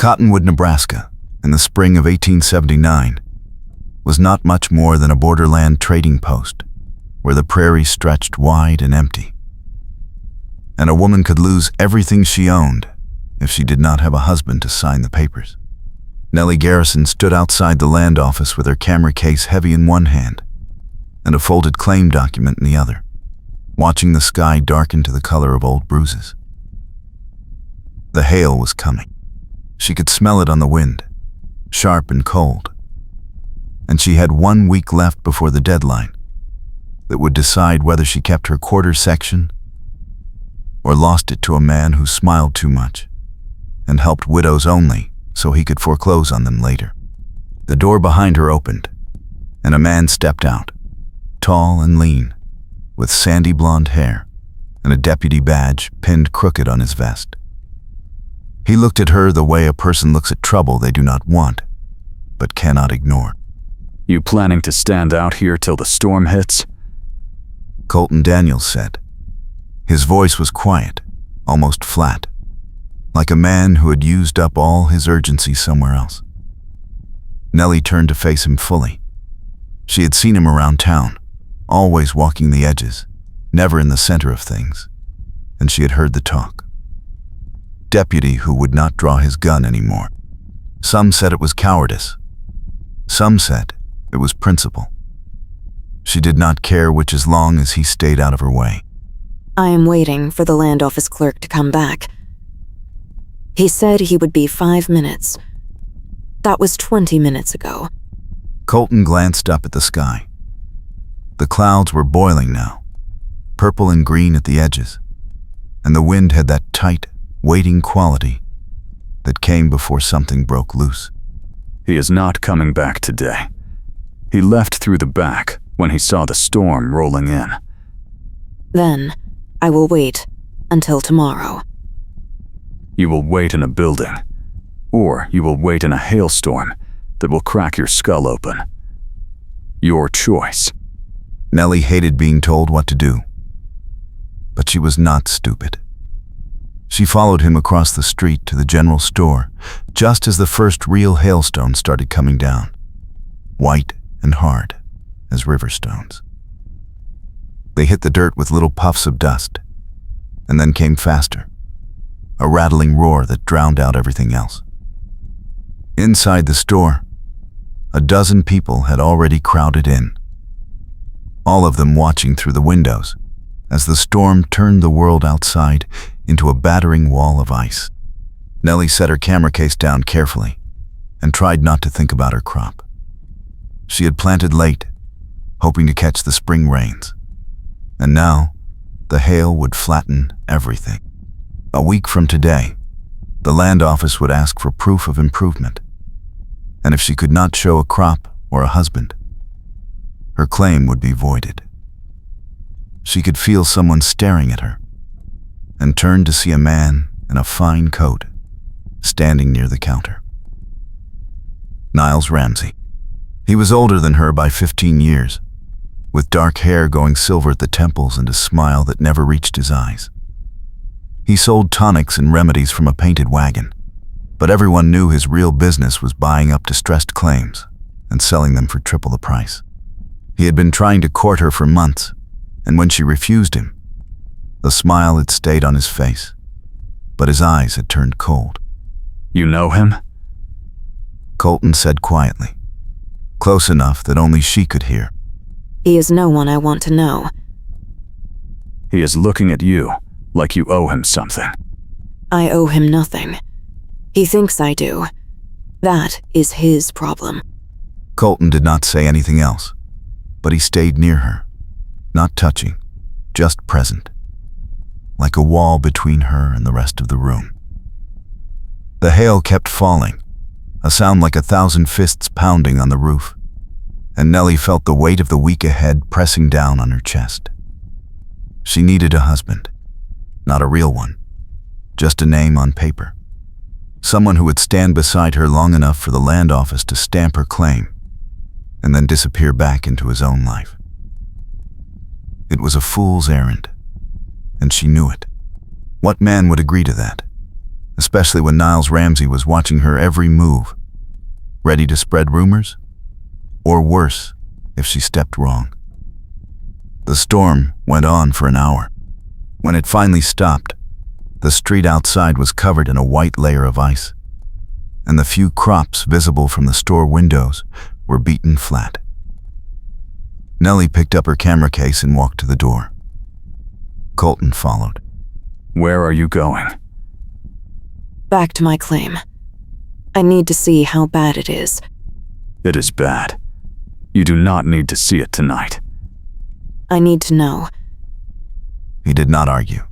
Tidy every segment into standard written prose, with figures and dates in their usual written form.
Cottonwood, Nebraska, in the spring of 1879, was not much more than a borderland trading post where the prairie stretched wide and empty. And a woman could lose everything she owned if she did not have a husband to sign the papers. Nellie Garrison stood outside the land office with her camera case heavy in one hand and a folded claim document in the other, watching the sky darken to the color of old bruises. The hail was coming. She could smell it on the wind, sharp and cold. And she had 1 week left before the deadline that would decide whether she kept her quarter section or lost it to a man who smiled too much and helped widows only so he could foreclose on them later. The door behind her opened, and a man stepped out, tall and lean, with sandy blonde hair and a deputy badge pinned crooked on his vest. He looked at her the way a person looks at trouble they do not want, but cannot ignore. "You planning to stand out here till the storm hits?" Colton Daniels said. His voice was quiet, almost flat, like a man who had used up all his urgency somewhere else. Nellie turned to face him fully. She had seen him around town, always walking the edges, never in the center of things, and she had heard the talk. Deputy who would not draw his gun anymore. Some said it was cowardice. Some said it was principle. She did not care which as long as he stayed out of her way. "I am waiting for the land office clerk to come back. He said he would be 5 minutes. That was 20 minutes ago." Colton glanced up at the sky. The clouds were boiling now, purple and green at the edges, and the wind had that tight, waiting quality that came before something broke loose. "He is not coming back today. He left through the back when he saw the storm rolling in." "Then I will wait until tomorrow." "You will wait in a building, or you will wait in a hailstorm that will crack your skull open. Your choice." Nellie hated being told what to do, but she was not stupid. She followed him across the street to the general store just as the first real hailstones started coming down, white and hard as river stones. They hit the dirt with little puffs of dust, and then came faster, a rattling roar that drowned out everything else. Inside the store, a dozen people had already crowded in, all of them watching through the windows as the storm turned the world outside into a battering wall of ice. Nellie set her camera case down carefully and tried not to think about her crop. She had planted late, hoping to catch the spring rains, and now the hail would flatten everything. A week from today, the land office would ask for proof of improvement, and if she could not show a crop or a husband, her claim would be voided. She could feel someone staring at her, and turned to see a man in a fine coat standing near the counter. Niles Ramsey. He was older than her by 15 years, with dark hair going silver at the temples and a smile that never reached his eyes. He sold tonics and remedies from a painted wagon, but everyone knew his real business was buying up distressed claims and selling them for triple the price. He had been trying to court her for months, and when she refused him, the smile had stayed on his face, but his eyes had turned cold. "You know him?" Colton said quietly, close enough that only she could hear. "He is no one I want to know." "He is looking at you like you owe him something." "I owe him nothing. He thinks I do. That is his problem." Colton did not say anything else, but he stayed near her, not touching, just present, like a wall between her and the rest of the room. The hail kept falling, a sound like 1,000 fists pounding on the roof, and Nellie felt the weight of the week ahead pressing down on her chest. She needed a husband, not a real one, just a name on paper. Someone who would stand beside her long enough for the land office to stamp her claim and then disappear back into his own life. It was a fool's errand, and she knew it. What man would agree to that? especially when Niles Ramsey was watching her every move, ready to spread rumors, or worse, if she stepped wrong. The storm went on for an hour. When it finally stopped, the street outside was covered in a white layer of ice, and the few crops visible from the store windows were beaten flat. Nellie picked up her camera case and walked to the door. Colton followed. Where are you going? Back to my claim. I need to see how bad it is. It is bad. You do not need to see it tonight. I need to know. He did not argue.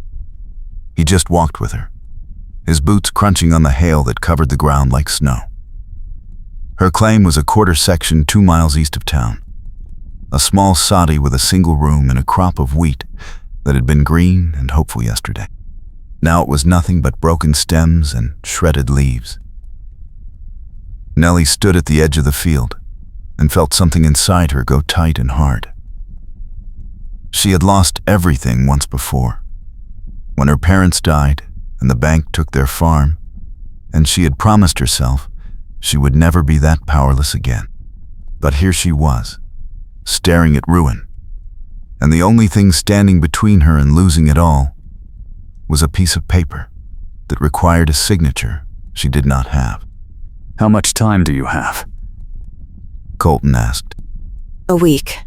He just walked with her, his boots crunching on the hail that covered the ground like snow. Her claim was a quarter section 2 miles east of town. A small soddy with a single room and a crop of wheat that had been green and hopeful yesterday. Now it was nothing but broken stems and shredded leaves. Nellie stood at the edge of the field and felt something inside her go tight and hard. She had lost everything once before, when her parents died and the bank took their farm, and she had promised herself she would never be that powerless again. But here she was, staring at ruin, and the only thing standing between her and losing it all was a piece of paper that required a signature she did not have. How much time do you have? Colton asked. A week.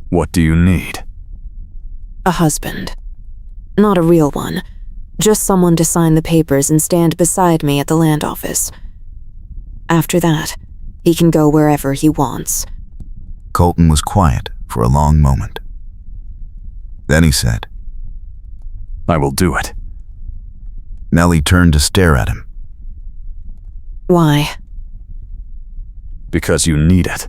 What do you need? A husband. Not a real one. Just someone to sign the papers and stand beside me at the land office. After that, he can go wherever he wants. Colton was quiet for a long moment. Then he said, I will do it. Nellie turned to stare at him. Why? Because you need it.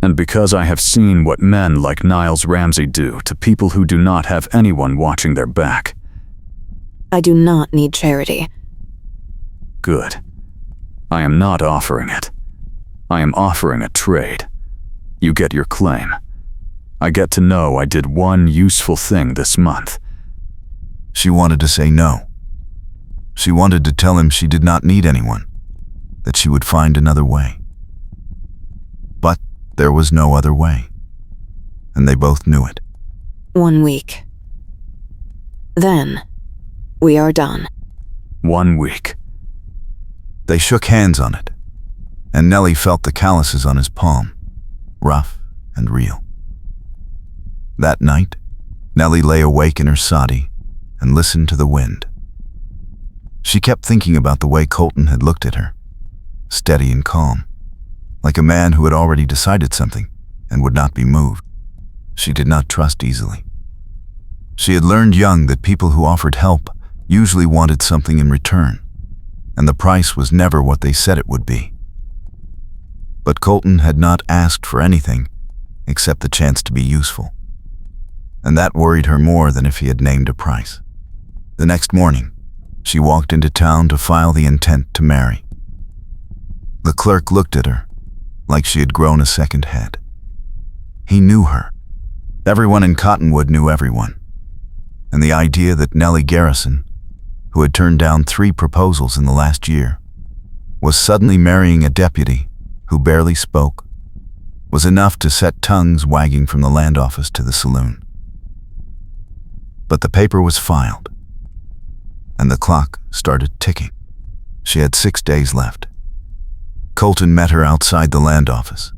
And because I have seen what men like Niles Ramsey do to people who do not have anyone watching their back. I do not need charity. Good. I am not offering it. I am offering a trade. You get your claim. I get to know I did one useful thing this month. She wanted to say no. She wanted to tell him she did not need anyone, that she would find another way. But there was no other way, and they both knew it. 1 week. Then, we are done. 1 week. They shook hands on it, and Nellie felt the calluses on his palm, rough and real. That night, Nellie lay awake in her soddy and listened to the wind. She kept thinking about the way Colton had looked at her, steady and calm, like a man who had already decided something and would not be moved. She did not trust easily. She had learned young that people who offered help usually wanted something in return, and the price was never what they said it would be. But Colton had not asked for anything except the chance to be useful, and that worried her more than if he had named a price. The next morning, she walked into town to file the intent to marry. The clerk looked at her like she had grown a second head. He knew her. Everyone in Cottonwood knew everyone, and the idea that Nellie Garrison, who had turned down 3 proposals in the last year, was suddenly marrying a deputy who barely spoke, was enough to set tongues wagging from the land office to the saloon. But the paper was filed, and the clock started ticking. She had 6 days left. Colton met her outside the land office.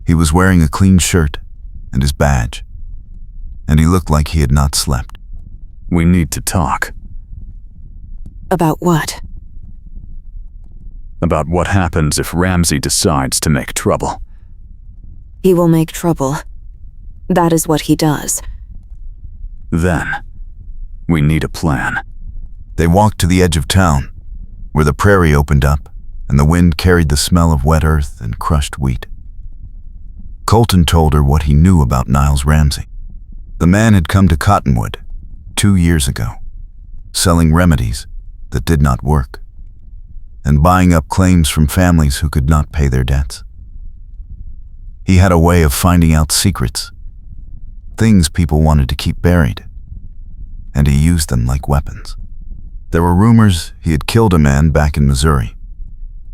He was wearing a clean shirt and his badge, and he looked like he had not slept. We need to talk. About what? About what happens if Ramsey decides to make trouble. He will make trouble. That is what he does. Then, we need a plan. They walked to the edge of town, where the prairie opened up and the wind carried the smell of wet earth and crushed wheat. Colton told her what he knew about Niles Ramsey. The man had come to Cottonwood 2 years ago, selling remedies that did not work, and buying up claims from families who could not pay their debts. He had a way of finding out secrets, things people wanted to keep buried, and he used them like weapons. There were rumors he had killed a man back in Missouri,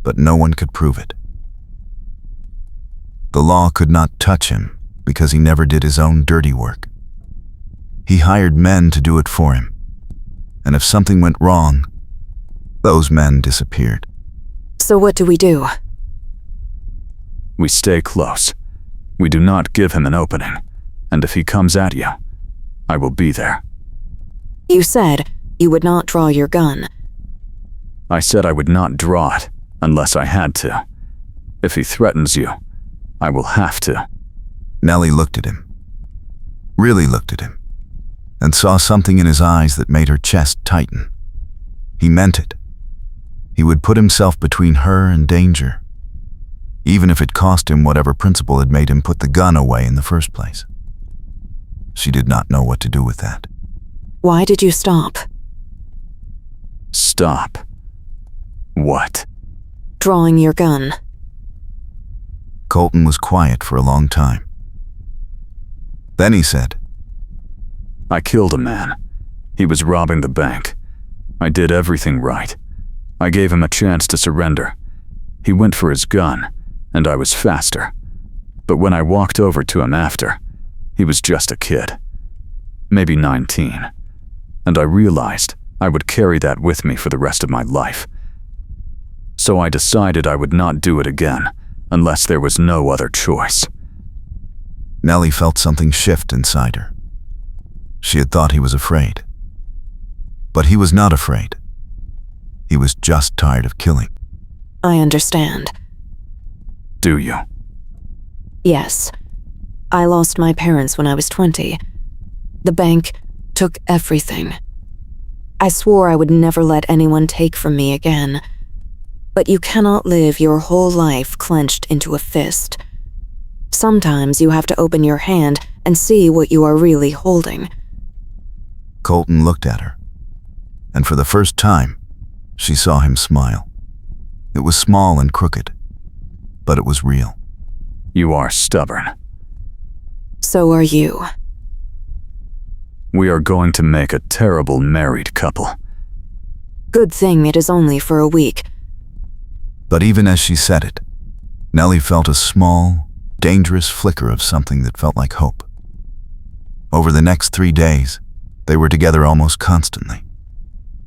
but no one could prove it. The law could not touch him because he never did his own dirty work. He hired men to do it for him, and if something went wrong, those men disappeared. So what do we do? We stay close. We do not give him an opening, and if he comes at you, I will be there. You said you would not draw your gun. I said I would not draw it unless I had to. If he threatens you, I will have to. Nellie looked at him, really looked at him, and saw something in his eyes that made her chest tighten. He meant it. He would put himself between her and danger, even if it cost him whatever principle had made him put the gun away in the first place. She did not know what to do with that. Why did you stop? Stop. What? Drawing your gun. Colton was quiet for a long time. Then he said, I killed a man. He was robbing the bank. I did everything right. I gave him a chance to surrender. He went for his gun, and I was faster. But when I walked over to him after, he was just a kid. Maybe 19. And I realized I would carry that with me for the rest of my life. So I decided I would not do it again unless there was no other choice. Nellie felt something shift inside her. She had thought he was afraid. But he was not afraid. He was just tired of killing. I understand. Do you? Yes. I lost my parents when I was 20. The bank took everything. I swore I would never let anyone take from me again. But you cannot live your whole life clenched into a fist. Sometimes you have to open your hand and see what you are really holding. Colton looked at her, and for the first time, she saw him smile. It was small and crooked, but it was real. You are stubborn. So are you. We are going to make a terrible married couple. Good thing it is only for a week. But even as she said it, Nellie felt a small, dangerous flicker of something that felt like hope. Over the next 3 days, they were together almost constantly.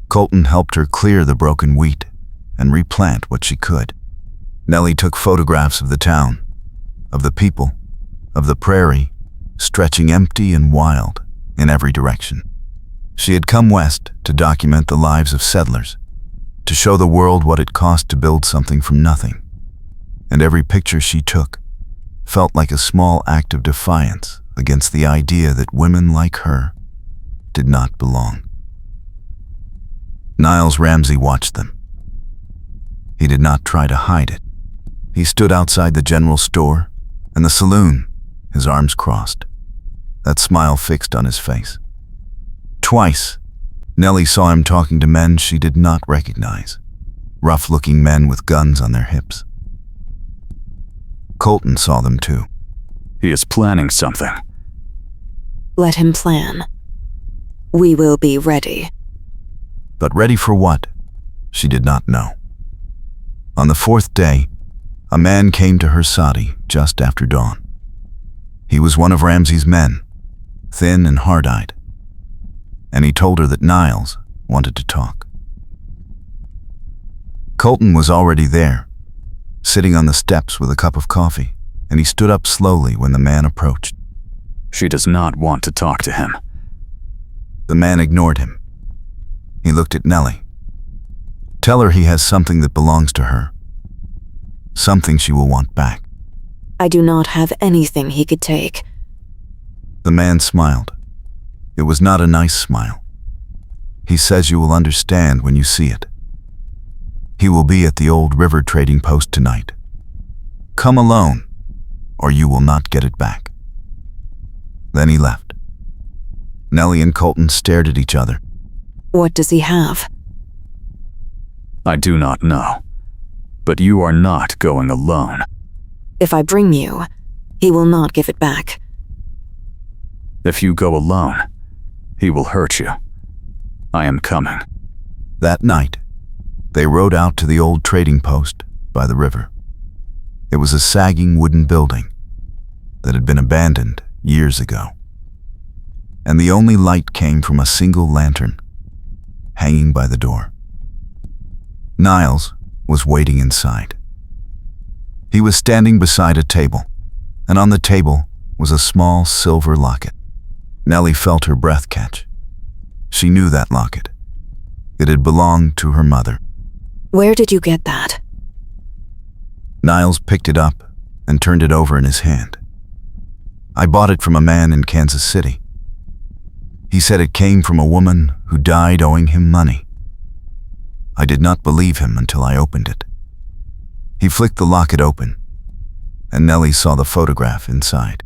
Colton helped her clear the broken wheat and replant what she could. Nellie took photographs of the town, of the people, of the prairie, stretching empty and wild in every direction. She had come west to document the lives of settlers, to show the world what it cost to build something from nothing. And every picture she took felt like a small act of defiance against the idea that women like her did not belong. Niles Ramsey watched them. He did not try to hide it. He stood outside the general store and the saloon, his arms crossed, that smile fixed on his face. Twice, Nellie saw him talking to men she did not recognize, rough-looking men with guns on their hips. Colton saw them too. He is planning something. Let him plan. We will be ready. But ready for what? She did not know. On the 4th day, a man came to her sadi just after dawn. He was one of Ramsey's men, thin and hard-eyed, and he told her that Niles wanted to talk. Colton was already there, sitting on the steps with a cup of coffee, and he stood up slowly when the man approached. She does not want to talk to him. The man ignored him. He looked at Nellie. Tell her he has something that belongs to her, something she will want back. I do not have anything he could take. The man smiled. It was not a nice smile. He says you will understand when you see it. He will be at the old river trading post tonight. Come alone, or you will not get it back. Then he left. Nellie and Colton stared at each other. What does he have? I do not know. But you are not going alone. If I bring you, he will not give it back. If you go alone, he will hurt you. I am coming. That night, they rode out to the old trading post by the river. It was a sagging wooden building that had been abandoned years ago, and the only light came from a single lantern hanging by the door. Niles was waiting inside. He was standing beside a table, and on the table was a small silver locket. Nellie felt her breath catch. She knew that locket. It had belonged to her mother. Where did you get that? Niles picked it up and turned it over in his hand. I bought it from a man in Kansas City. He said it came from a woman who died owing him money. I did not believe him until I opened it. He flicked the locket open, and Nellie saw the photograph inside.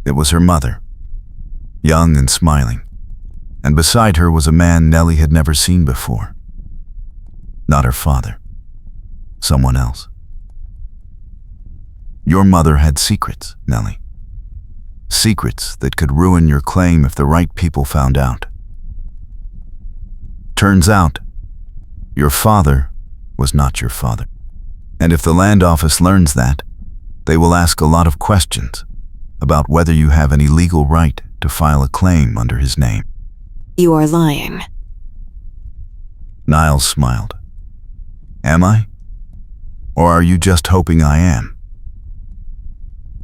It was her mother, young and smiling, and beside her was a man Nellie had never seen before. Not her father. Someone else. Your mother had secrets, Nellie. Secrets that could ruin your claim if the right people found out. Turns out, your father was not your father. And if the land office learns that, they will ask a lot of questions about whether you have any legal right to file a claim under his name. You are lying. Niles smiled. Am I? Or are you just hoping I am?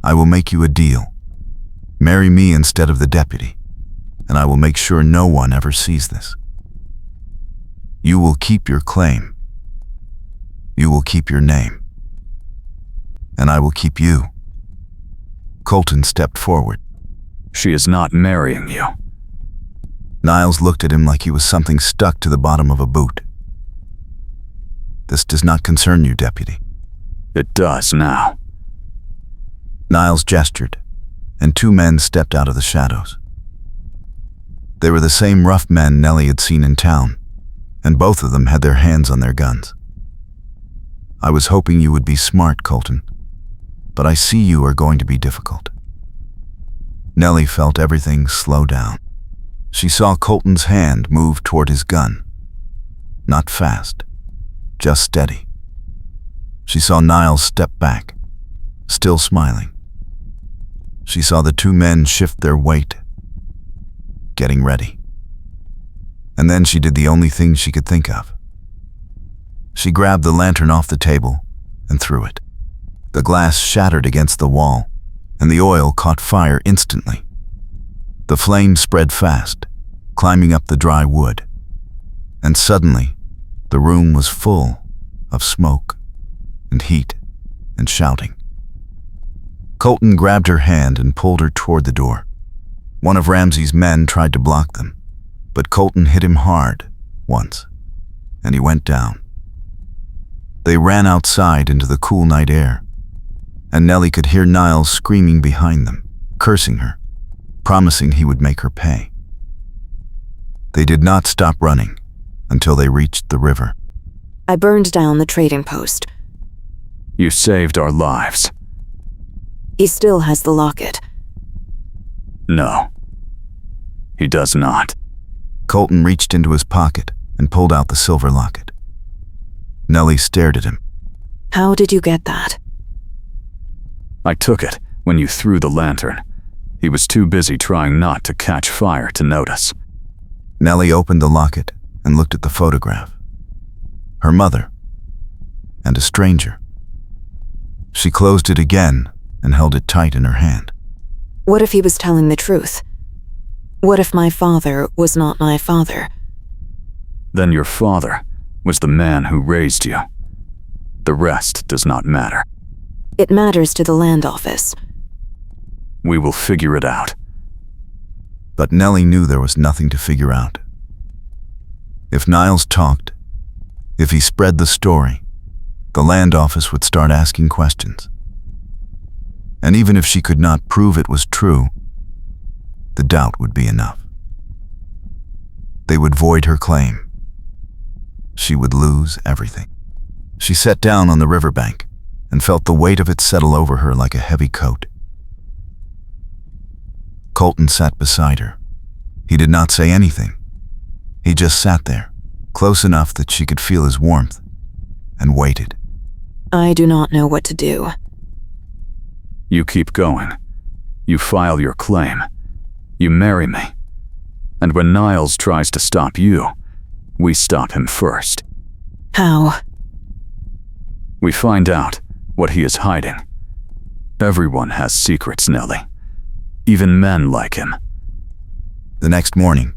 I will make you a deal. Marry me instead of the deputy, and I will make sure no one ever sees this. You will keep your claim. You will keep your name. And I will keep you. Colton stepped forward. She is not marrying you. Niles looked at him like he was something stuck to the bottom of a boot. This does not concern you, deputy. It does now. Niles gestured, and two men stepped out of the shadows. They were the same rough men Nellie had seen in town, and both of them had their hands on their guns. I was hoping you would be smart, Colton, but I see you are going to be difficult. Nellie felt everything slow down. She saw Colton's hand move toward his gun. Not fast, just steady. She saw Niles step back, still smiling. She saw the two men shift their weight, getting ready. And then she did the only thing she could think of. She grabbed the lantern off the table and threw it. The glass shattered against the wall, and the oil caught fire instantly. The flame spread fast, climbing up the dry wood, and suddenly the room was full of smoke and heat and shouting. Colton grabbed her hand and pulled her toward the door. One of Ramsey's men tried to block them, but Colton hit him hard once, and he went down. They ran outside into the cool night air, and Nellie could hear Niles screaming behind them, cursing her, promising he would make her pay. They did not stop running until they reached the river. I burned down the trading post. You saved our lives. He still has the locket. No, he does not. Colton reached into his pocket and pulled out the silver locket. Nellie stared at him. How did you get that? I took it when you threw the lantern. He was too busy trying not to catch fire to notice. Nellie opened the locket and looked at the photograph. Her mother and a stranger. She closed it again and held it tight in her hand. What if he was telling the truth? What if my father was not my father? Then your father was the man who raised you. The rest does not matter. It matters to the land office. We will figure it out. But Nellie knew there was nothing to figure out. If Niles talked, if he spread the story, the land office would start asking questions. And even if she could not prove it was true, the doubt would be enough. They would void her claim. She would lose everything. She sat down on the riverbank and felt the weight of it settle over her like a heavy coat. Colton sat beside her. He did not say anything. He just sat there, close enough that she could feel his warmth, and waited. I do not know what to do. You keep going. You file your claim. You marry me. And when Niles tries to stop you, we stop him first. How? We find out what he is hiding. Everyone has secrets, Nellie. Even men like him. The next morning,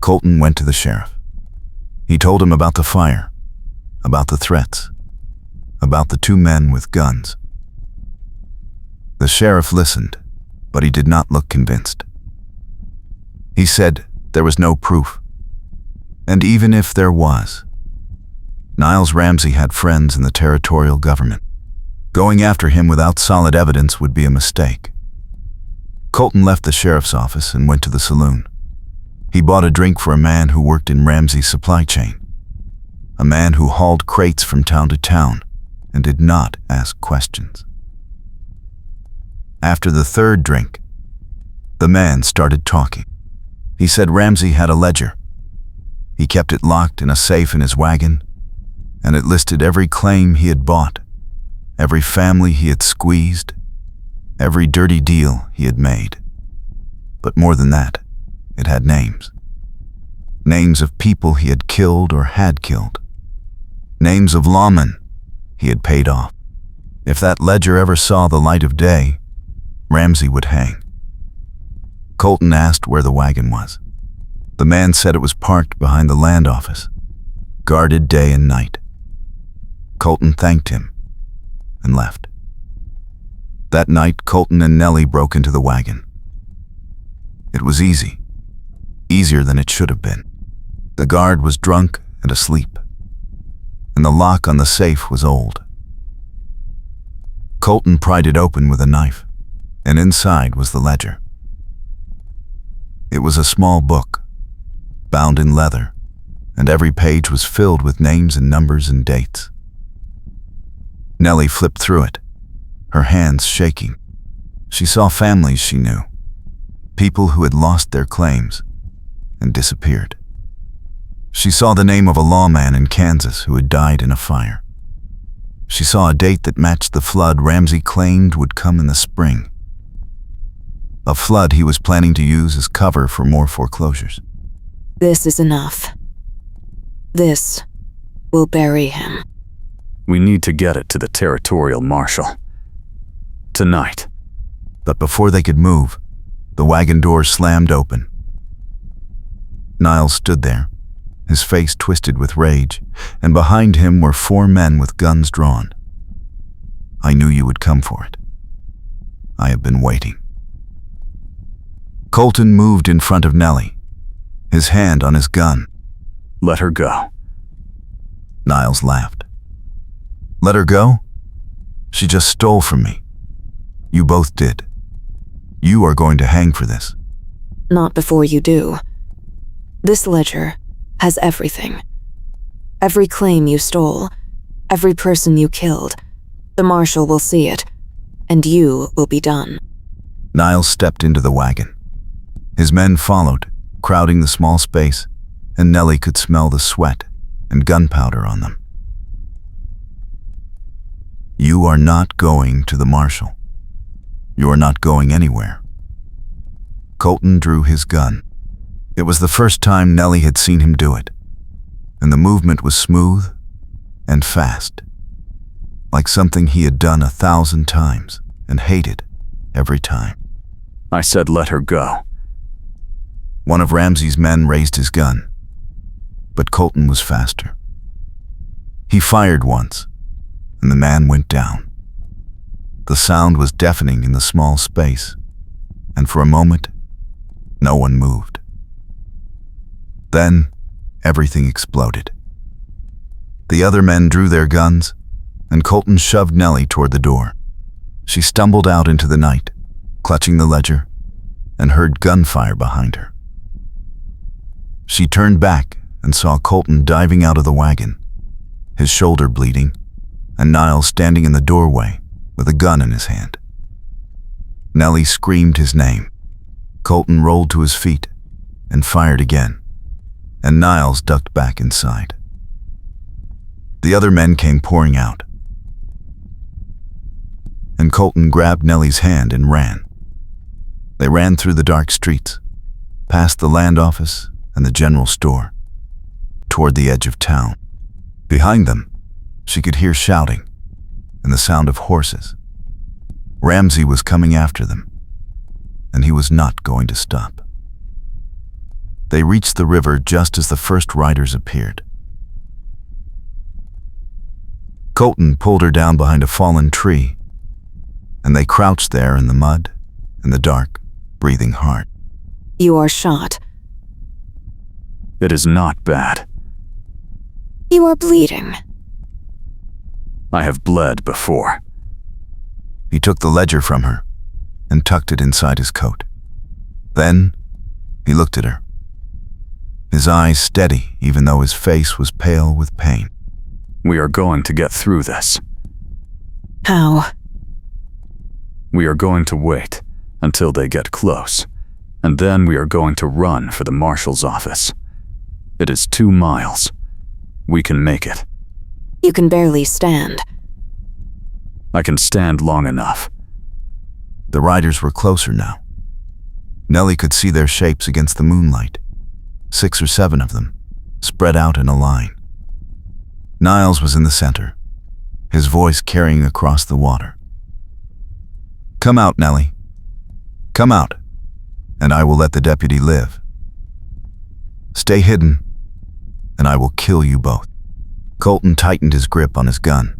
Colton went to the sheriff. He told him about the fire, about the threats, about the two men with guns. The sheriff listened, but he did not look convinced. He said there was no proof, and even if there was, Niles Ramsey had friends in the territorial government. Going after him without solid evidence would be a mistake. Colton left the sheriff's office and went to the saloon. He bought a drink for a man who worked in Ramsey's supply chain, a man who hauled crates from town to town and did not ask questions. After the third drink, the man started talking. He said Ramsey had a ledger. He kept it locked in a safe in his wagon, and it listed every claim he had bought, every family he had squeezed, every dirty deal he had made. But more than that, it had names. Names of people he had killed or had killed. Names of lawmen he had paid off. If that ledger ever saw the light of day, Ramsey would hang. Colton asked where the wagon was. The man said it was parked behind the land office, guarded day and night. Colton thanked him and left. That night, Colton and Nellie broke into the wagon. It was easy, easier than it should have been. The guard was drunk and asleep, and the lock on the safe was old. Colton pried it open with a knife, and inside was the ledger. It was a small book, bound in leather, and every page was filled with names and numbers and dates. Nellie flipped through it, her hands shaking. She saw families she knew, people who had lost their claims and disappeared. She saw the name of a lawman in Kansas who had died in a fire. She saw a date that matched the flood Ramsey claimed would come in the spring, a flood he was planning to use as cover for more foreclosures. This is enough. This will bury him. We need to get it to the territorial marshal. Tonight. But before they could move, the wagon door slammed open. Niles stood there, his face twisted with rage, and behind him were 4 men with guns drawn. I knew you would come for it. I have been waiting. Colton moved in front of Nellie, his hand on his gun. Let her go. Niles laughed. Let her go? She just stole from me. You both did. You are going to hang for this. Not before you do. This ledger has everything. Every claim you stole, every person you killed. The marshal will see it, and you will be done. Niles stepped into the wagon. His men followed, crowding the small space, and Nellie could smell the sweat and gunpowder on them. You are not going to the marshal. You are not going anywhere. Colton drew his gun. It was the first time Nellie had seen him do it, and the movement was smooth and fast, like something he had done 1,000 times and hated every time. I said let her go. One of Ramsey's men raised his gun, but Colton was faster. He fired once, and the man went down. The sound was deafening in the small space, and for a moment, no one moved. Then, everything exploded. The other men drew their guns, and Colton shoved Nellie toward the door. She stumbled out into the night, clutching the ledger, and heard gunfire behind her. She turned back and saw Colton diving out of the wagon, his shoulder bleeding, and Niles standing in the doorway with a gun in his hand. Nellie screamed his name. Colton rolled to his feet and fired again. and Niles ducked back inside. The other men came pouring out, and Colton grabbed Nellie's hand and ran. They ran through the dark streets, past the land office and the general store, toward the edge of town. Behind them, she could hear shouting and the sound of horses. Ramsey was coming after them, and he was not going to stop. They reached the river just as the first riders appeared. Colton pulled her down behind a fallen tree, and they crouched there in the mud and the dark, breathing hard. You are shot. It is not bad. You are bleeding. I have bled before. He took the ledger from her and tucked it inside his coat. Then he looked at her, his eyes steady even though his face was pale with pain. We are going to get through this. How? We are going to wait until they get close, and then we are going to run for the marshal's office. It is 2 miles. We can make it. You can barely stand. I can stand long enough. The riders were closer now. Nellie could see their shapes against the moonlight, 6 or 7 of them, spread out in a line. Niles was in the center, his voice carrying across the water. Come out, Nellie. Come out, and I will let the deputy live. Stay hidden, and I will kill you both. Colton tightened his grip on his gun.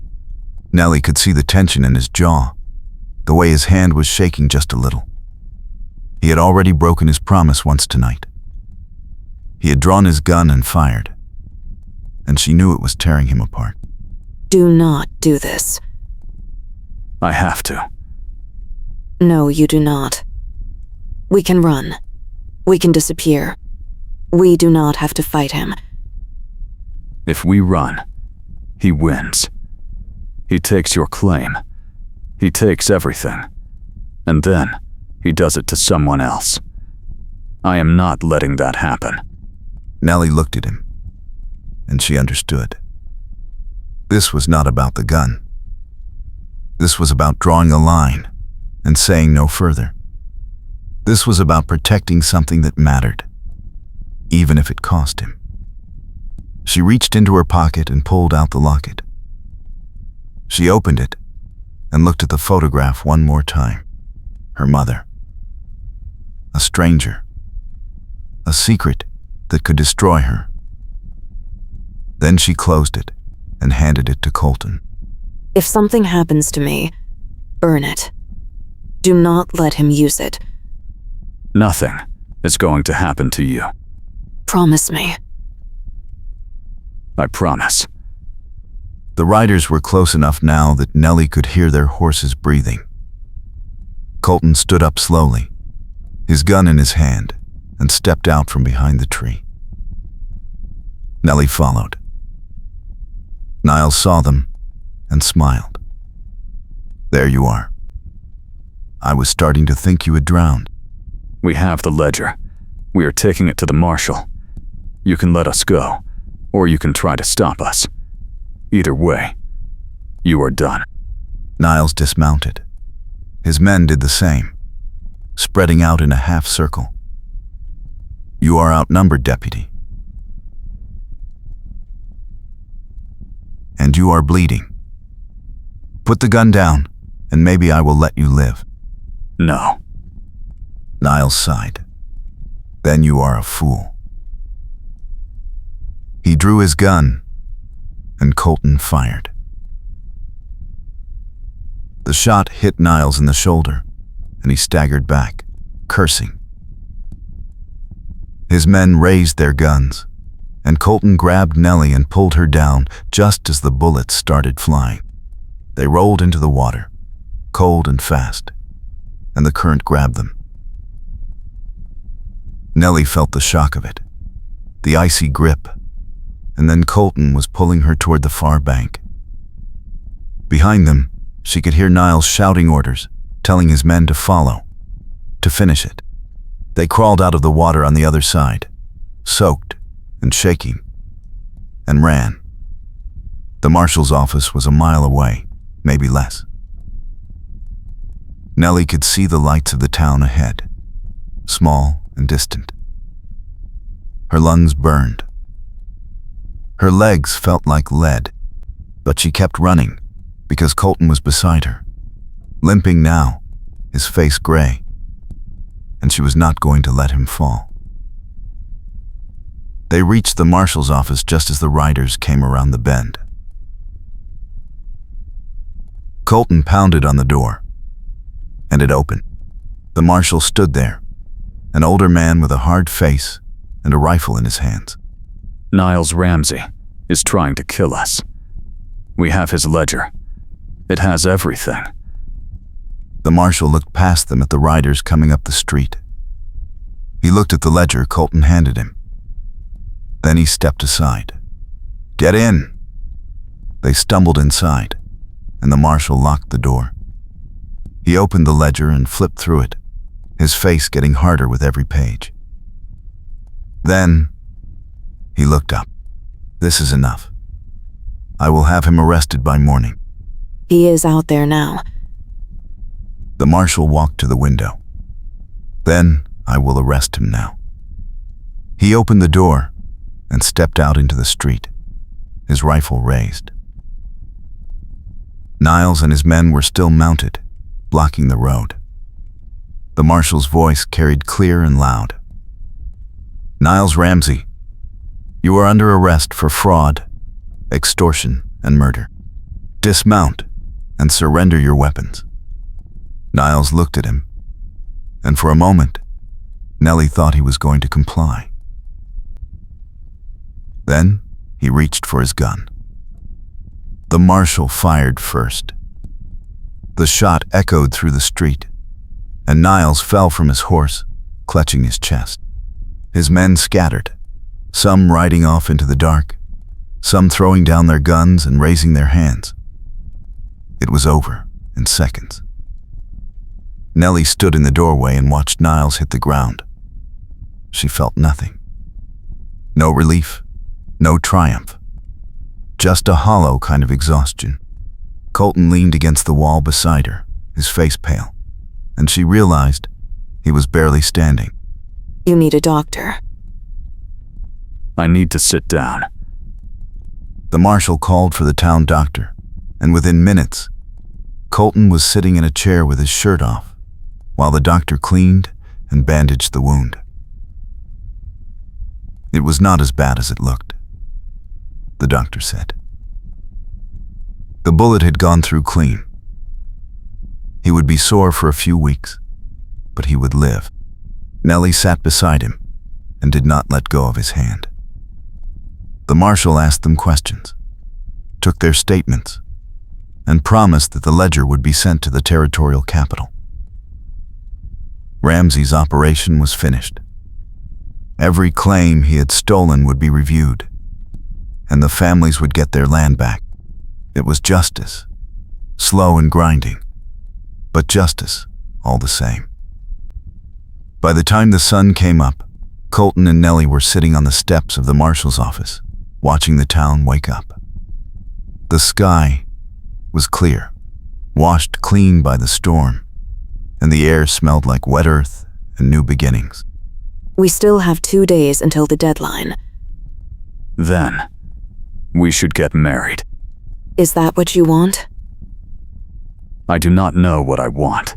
Nellie could see the tension in his jaw, the way his hand was shaking just a little. He had already broken his promise once tonight. He had drawn his gun and fired, and she knew it was tearing him apart. Do not do this. I have to. No, you do not. We can run. We can disappear. We do not have to fight him. If we run, he wins. He takes your claim. He takes everything. And then he does it to someone else. I am not letting that happen. Nellie looked at him, and she understood. This was not about the gun. This was about drawing a line and saying no further. This was about protecting something that mattered, even if it cost him. She reached into her pocket and pulled out the locket. She opened it and looked at the photograph one more time. Her mother. A stranger. A secret that could destroy her. Then she closed it and handed it to Colton. If something happens to me, burn it. Do not let him use it. Nothing is going to happen to you. Promise me. I promise. The riders were close enough now that Nellie could hear their horses breathing. Colton stood up slowly, his gun in his hand, and stepped out from behind the tree. Nellie followed. Niles saw them and smiled. There you are. I was starting to think you had drowned. We have the ledger. We are taking it to the marshal. You can let us go, or you can try to stop us. Either way, you are done. Niles dismounted. His men did the same, spreading out in a half circle. You are outnumbered, deputy. And you are bleeding. Put the gun down, and maybe I will let you live. No. Niles sighed. Then you are a fool. He drew his gun, and Colton fired. The shot hit Niles in the shoulder, and he staggered back, cursing. His men raised their guns, and Colton grabbed Nellie and pulled her down just as the bullets started flying. They rolled into the water, cold and fast, and the current grabbed them. Nellie felt the shock of it, the icy grip, and then Colton was pulling her toward the far bank. Behind them, she could hear Niles shouting orders, telling his men to follow, to finish it. They crawled out of the water on the other side, soaked and shaking, and ran. The marshal's office was a mile away, maybe less. Nellie could see the lights of the town ahead, small and distant. Her lungs burned. Her legs felt like lead, but she kept running because Colton was beside her, limping now, his face gray, and she was not going to let him fall. They reached the marshal's office just as the riders came around the bend. Colton pounded on the door, and it opened. The marshal stood there, an older man with a hard face and a rifle in his hands. Niles Ramsey is trying to kill us. We have his ledger. It has everything. The marshal looked past them at the riders coming up the street. He looked at the ledger Colton handed him. Then he stepped aside. "Get in." They stumbled inside, and the marshal locked the door. He opened the ledger and flipped through it, his face getting harder with every page. Then he looked up. "This is enough. I will have him arrested by morning." He is out there now. The marshal walked to the window. "Then I will arrest him now." He opened the door and stepped out into the street, his rifle raised. Niles and his men were still mounted, blocking the road. The marshal's voice carried clear and loud. "Niles Ramsey, you are under arrest for fraud, extortion, and murder. Dismount and surrender your weapons." Niles looked at him, and for a moment, Nellie thought he was going to comply. Then he reached for his gun. The marshal fired first. The shot echoed through the street, and Niles fell from his horse, clutching his chest. His men scattered, some riding off into the dark, some throwing down their guns and raising their hands. It was over in seconds. Nellie stood in the doorway and watched Niles hit the ground. She felt nothing. No relief, no triumph. Just a hollow kind of exhaustion. Colton leaned against the wall beside her, his face pale, and she realized he was barely standing. You need a doctor. I need to sit down. The marshal called for the town doctor, and within minutes, Colton was sitting in a chair with his shirt off, while the doctor cleaned and bandaged the wound. It was not as bad as it looked, the doctor said. The bullet had gone through clean. He would be sore for a few weeks, but he would live. Nellie sat beside him and did not let go of his hand. The marshal asked them questions, took their statements, and promised that the ledger would be sent to the territorial capital. Ramsey's operation was finished. Every claim he had stolen would be reviewed, and the families would get their land back. It was justice, slow and grinding, but justice all the same. By the time the sun came up, Colton and Nellie were sitting on the steps of the marshal's office, watching the town wake up. The sky was clear, washed clean by the storm, and the air smelled like wet earth and new beginnings. We still have 2 days until the deadline. Then, we should get married. Is that what you want? I do not know what I want.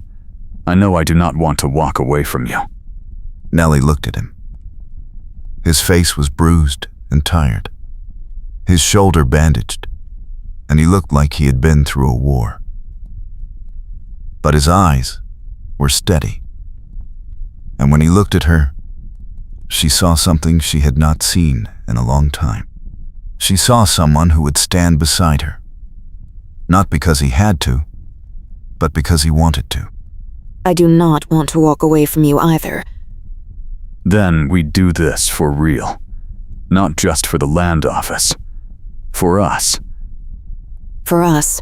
I know I do not want to walk away from you. Nellie looked at him. His face was bruised and tired, his shoulder bandaged, and he looked like he had been through a war. But his eyes were steady, and when he looked at her, she saw something she had not seen in a long time. She saw someone who would stand beside her, not because he had to, but because he wanted to. I do not want to walk away from you either. Then we do this for real. Not just for the land office. For us. For us.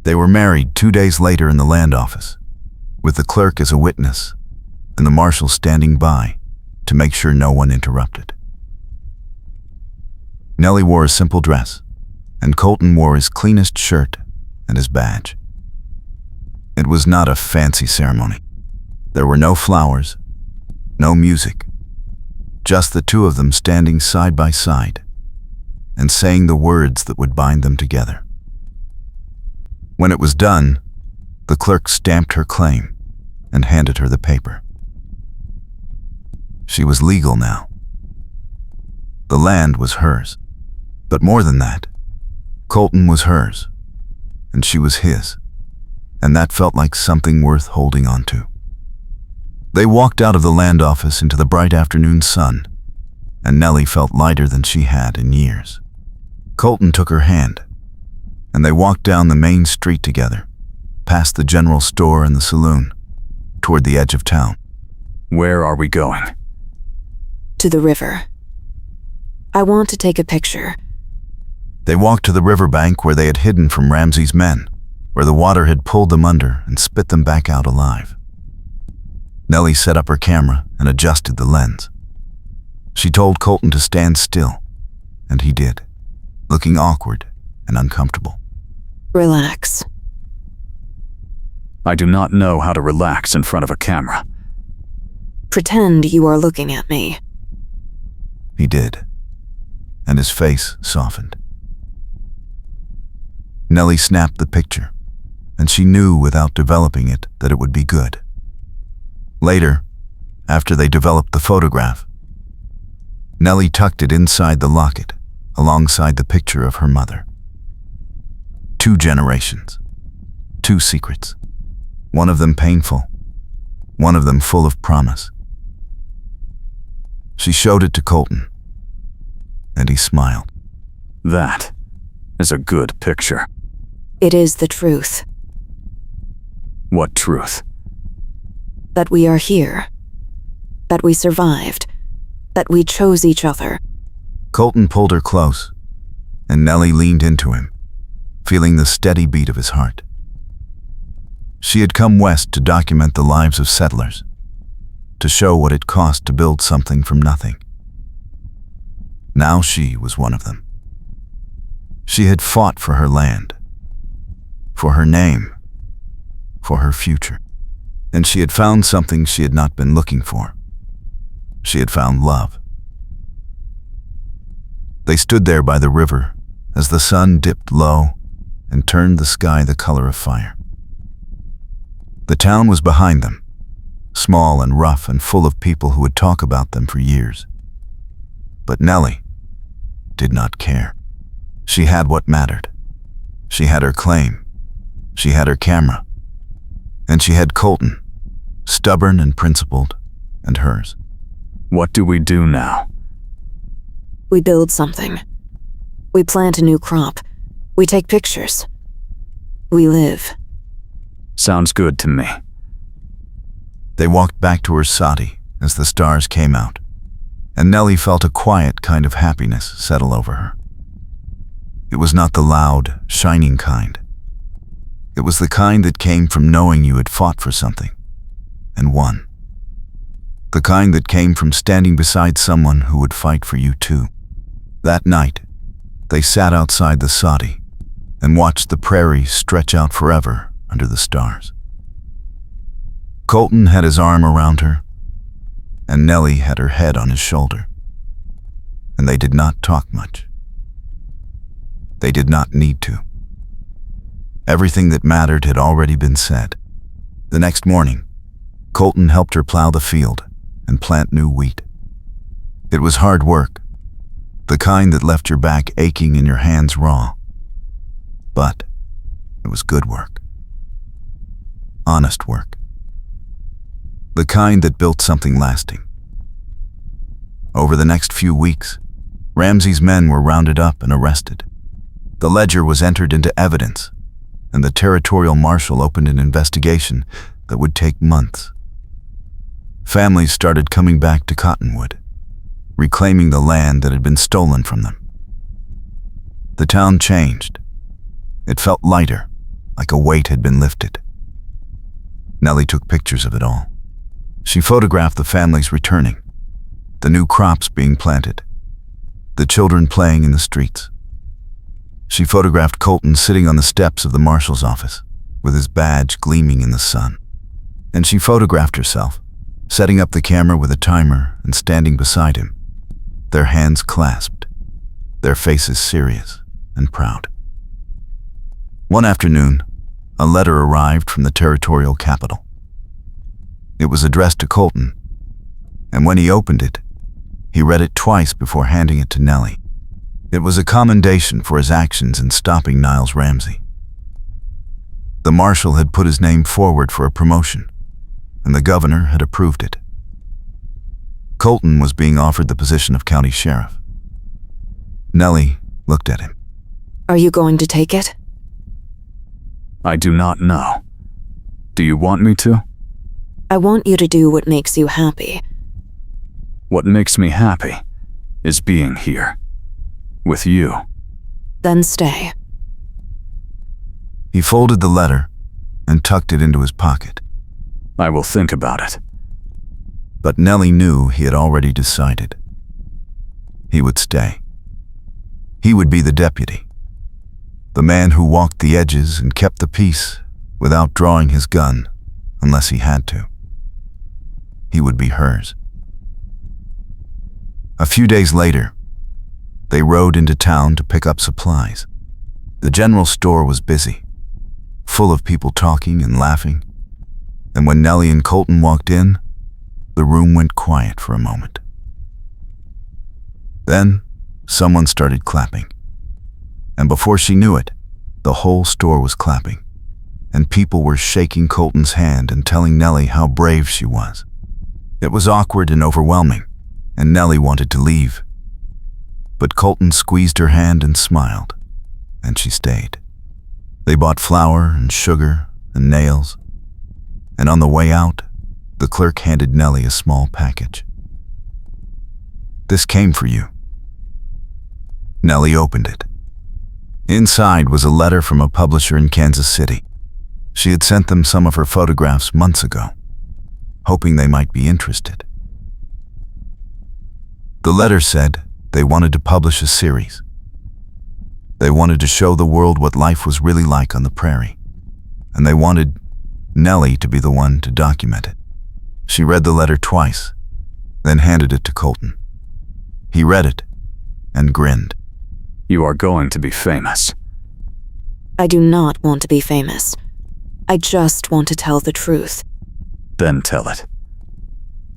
They were married 2 days later in the land office, with the clerk as a witness and the marshal standing by to make sure no one interrupted. Nellie wore a simple dress, and Colton wore his cleanest shirt and his badge. It was not a fancy ceremony. There were no flowers, no music, just the two of them standing side by side and saying the words that would bind them together. When it was done, the clerk stamped her claim and handed her the paper. She was legal now. The land was hers. But more than that, Colton was hers, and she was his, and that felt like something worth holding on to. They walked out of the land office into the bright afternoon sun, and Nellie felt lighter than she had in years. Colton took her hand, and they walked down the main street together, past the general store and the saloon, toward the edge of town. Where are we going? To the river. I want to take a picture. They walked to the riverbank where they had hidden from Ramsey's men, where the water had pulled them under and spit them back out alive. Nellie set up her camera and adjusted the lens. She told Colton to stand still, and he did, looking awkward and uncomfortable. Relax. I do not know how to relax in front of a camera. Pretend you are looking at me. He did, and his face softened. Nellie snapped the picture, and she knew without developing it that it would be good. Later, after they developed the photograph, Nellie tucked it inside the locket alongside the picture of her mother. 2 generations, 2 secrets, one of them painful, one of them full of promise. She showed it to Colton, and he smiled. That is a good picture. It is the truth. What truth? That we are here. That we survived. That we chose each other. Colton pulled her close, and Nellie leaned into him, feeling the steady beat of his heart. She had come west to document the lives of settlers, to show what it cost to build something from nothing. Now she was one of them. She had fought for her land, for her name, for her future, and she had found something she had not been looking for. She had found love. They stood there by the river as the sun dipped low and turned the sky the color of fire. The town was behind them, small and rough and full of people who would talk about them for years. But Nellie did not care. She had what mattered. She had her claim. She had her camera. And she had Colton, stubborn and principled, and hers. What do we do now? We build something. We plant a new crop. We take pictures. We live. Sounds good to me. They walked back to her sati as the stars came out, and Nellie felt a quiet kind of happiness settle over her. It was not the loud, shining kind. It was the kind that came from knowing you had fought for something and won. The kind that came from standing beside someone who would fight for you too. That night, they sat outside the sati and watched the prairie stretch out forever under the stars. Colton had his arm around her, and Nellie had her head on his shoulder. And they did not talk much. They did not need to. Everything that mattered had already been said. The next morning, Colton helped her plow the field and plant new wheat. It was hard work, the kind that left your back aching and your hands raw. But it was good work. Honest work. The kind that built something lasting. Over the next few weeks, Ramsey's men were rounded up and arrested. The ledger was entered into evidence, and the territorial marshal opened an investigation that would take months. Families started coming back to Cottonwood, reclaiming the land that had been stolen from them. The town changed. It felt lighter, like a weight had been lifted. Nellie took pictures of it all. She photographed the families returning, the new crops being planted, the children playing in the streets. She photographed Colton sitting on the steps of the marshal's office, with his badge gleaming in the sun. And she photographed herself, setting up the camera with a timer and standing beside him, their hands clasped, their faces serious and proud. One afternoon, a letter arrived from the territorial capital. It was addressed to Colton, and when he opened it, he read it twice before handing it to Nellie. It was a commendation for his actions in stopping Niles Ramsey. The marshal had put his name forward for a promotion, and the governor had approved it. Colton was being offered the position of county sheriff. Nellie looked at him. Are you going to take it? I do not know. Do you want me to? I want you to do what makes you happy. What makes me happy is being here. With you. Then stay. He folded the letter and tucked it into his pocket. I will think about it. But Nellie knew he had already decided. He would stay. He would be the deputy. The man who walked the edges and kept the peace without drawing his gun unless he had to. He would be hers. A few days later, they rode into town to pick up supplies. The general store was busy, full of people talking and laughing, and when Nellie and Colton walked in, the room went quiet for a moment. Then, someone started clapping, and before she knew it, the whole store was clapping, and people were shaking Colton's hand and telling Nellie how brave she was. It was awkward and overwhelming, and Nellie wanted to leave. But Colton squeezed her hand and smiled, and she stayed. They bought flour and sugar and nails, and on the way out, the clerk handed Nellie a small package. "This came for you." Nellie opened it. Inside was a letter from a publisher in Kansas City. She had sent them some of her photographs months ago, hoping they might be interested. The letter said they wanted to publish a series. They wanted to show the world what life was really like on the prairie, and they wanted Nellie to be the one to document it. She read the letter twice, then handed it to Colton. He read it and grinned. You are going to be famous. I do not want to be famous. I just want to tell the truth. Then tell it.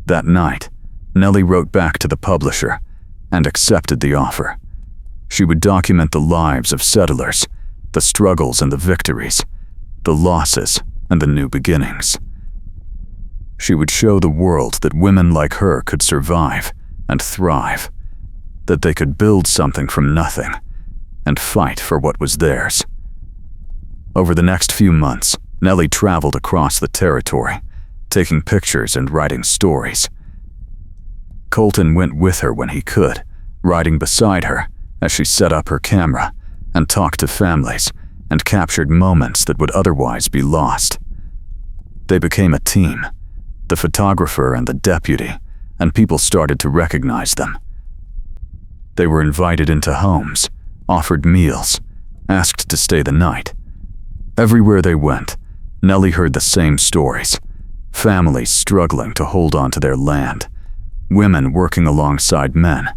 That night, Nellie wrote back to the publisher and accepted the offer. She would document the lives of settlers, the struggles and the victories, the losses and the new beginnings. She would show the world that women like her could survive and thrive, that they could build something from nothing and fight for what was theirs. Over the next few months, Nellie traveled across the territory, taking pictures and writing stories. Colton went with her when he could, riding beside her as she set up her camera and talked to families and captured moments that would otherwise be lost. They became a team, the photographer and the deputy, and people started to recognize them. They were invited into homes, offered meals, asked to stay the night. Everywhere they went, Nellie heard the same stories. Families struggling to hold on to their land, women working alongside men,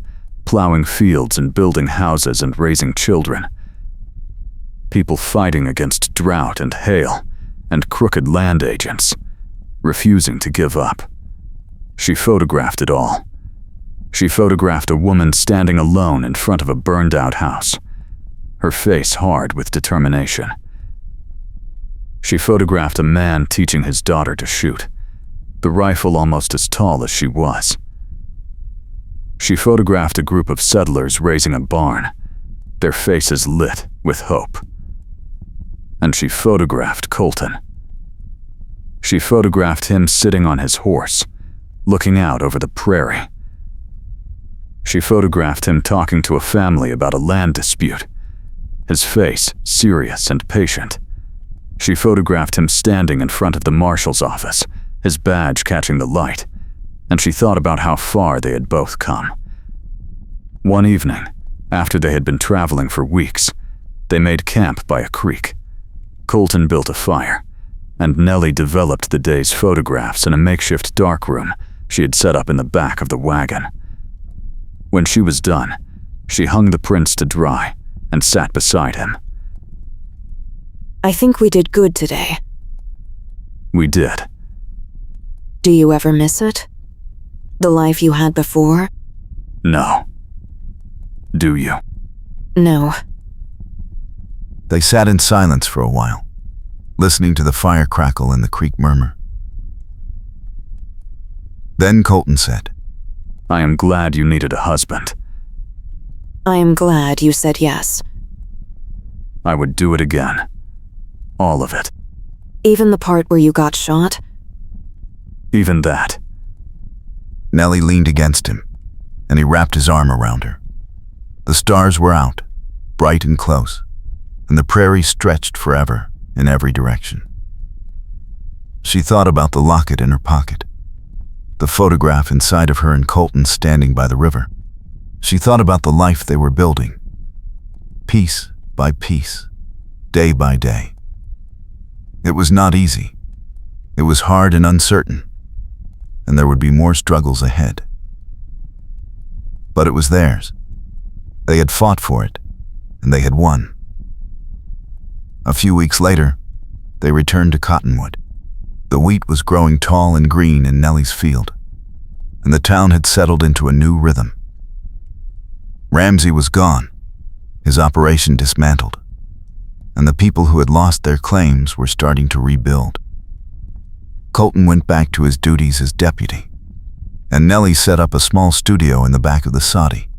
plowing fields and building houses and raising children. People fighting against drought and hail, and crooked land agents, refusing to give up. She photographed it all. She photographed a woman standing alone in front of a burned-out house, her face hard with determination. She photographed a man teaching his daughter to shoot, the rifle almost as tall as she was. She photographed a group of settlers raising a barn, their faces lit with hope. And she photographed Colton. She photographed him sitting on his horse, looking out over the prairie. She photographed him talking to a family about a land dispute, his face serious and patient. She photographed him standing in front of the marshal's office, his badge catching the light, and she thought about how far they had both come. One evening, after they had been traveling for weeks, they made camp by a creek. Colton built a fire, and Nellie developed the day's photographs in a makeshift darkroom she had set up in the back of the wagon. When she was done, she hung the prints to dry and sat beside him. I think we did good today. We did. Do you ever miss it? The life you had before? No. Do you? No. They sat in silence for a while, listening to the fire crackle and the creek murmur. Then Colton said, I am glad you needed a husband. I am glad you said yes. I would do it again. All of it. Even the part where you got shot? Even that. Nellie leaned against him, and he wrapped his arm around her. The stars were out, bright and close, and the prairie stretched forever in every direction. She thought about the locket in her pocket, the photograph inside of her and Colton standing by the river. She thought about the life they were building, piece by piece, day by day. It was not easy. It was hard and uncertain, and there would be more struggles ahead. But it was theirs. They had fought for it, and they had won. A few weeks later, they returned to Cottonwood. The wheat was growing tall and green in Nellie's field, and the town had settled into a new rhythm. Ramsey was gone, his operation dismantled, and the people who had lost their claims were starting to rebuild. Colton went back to his duties as deputy, and Nellie set up a small studio in the back of the soddy,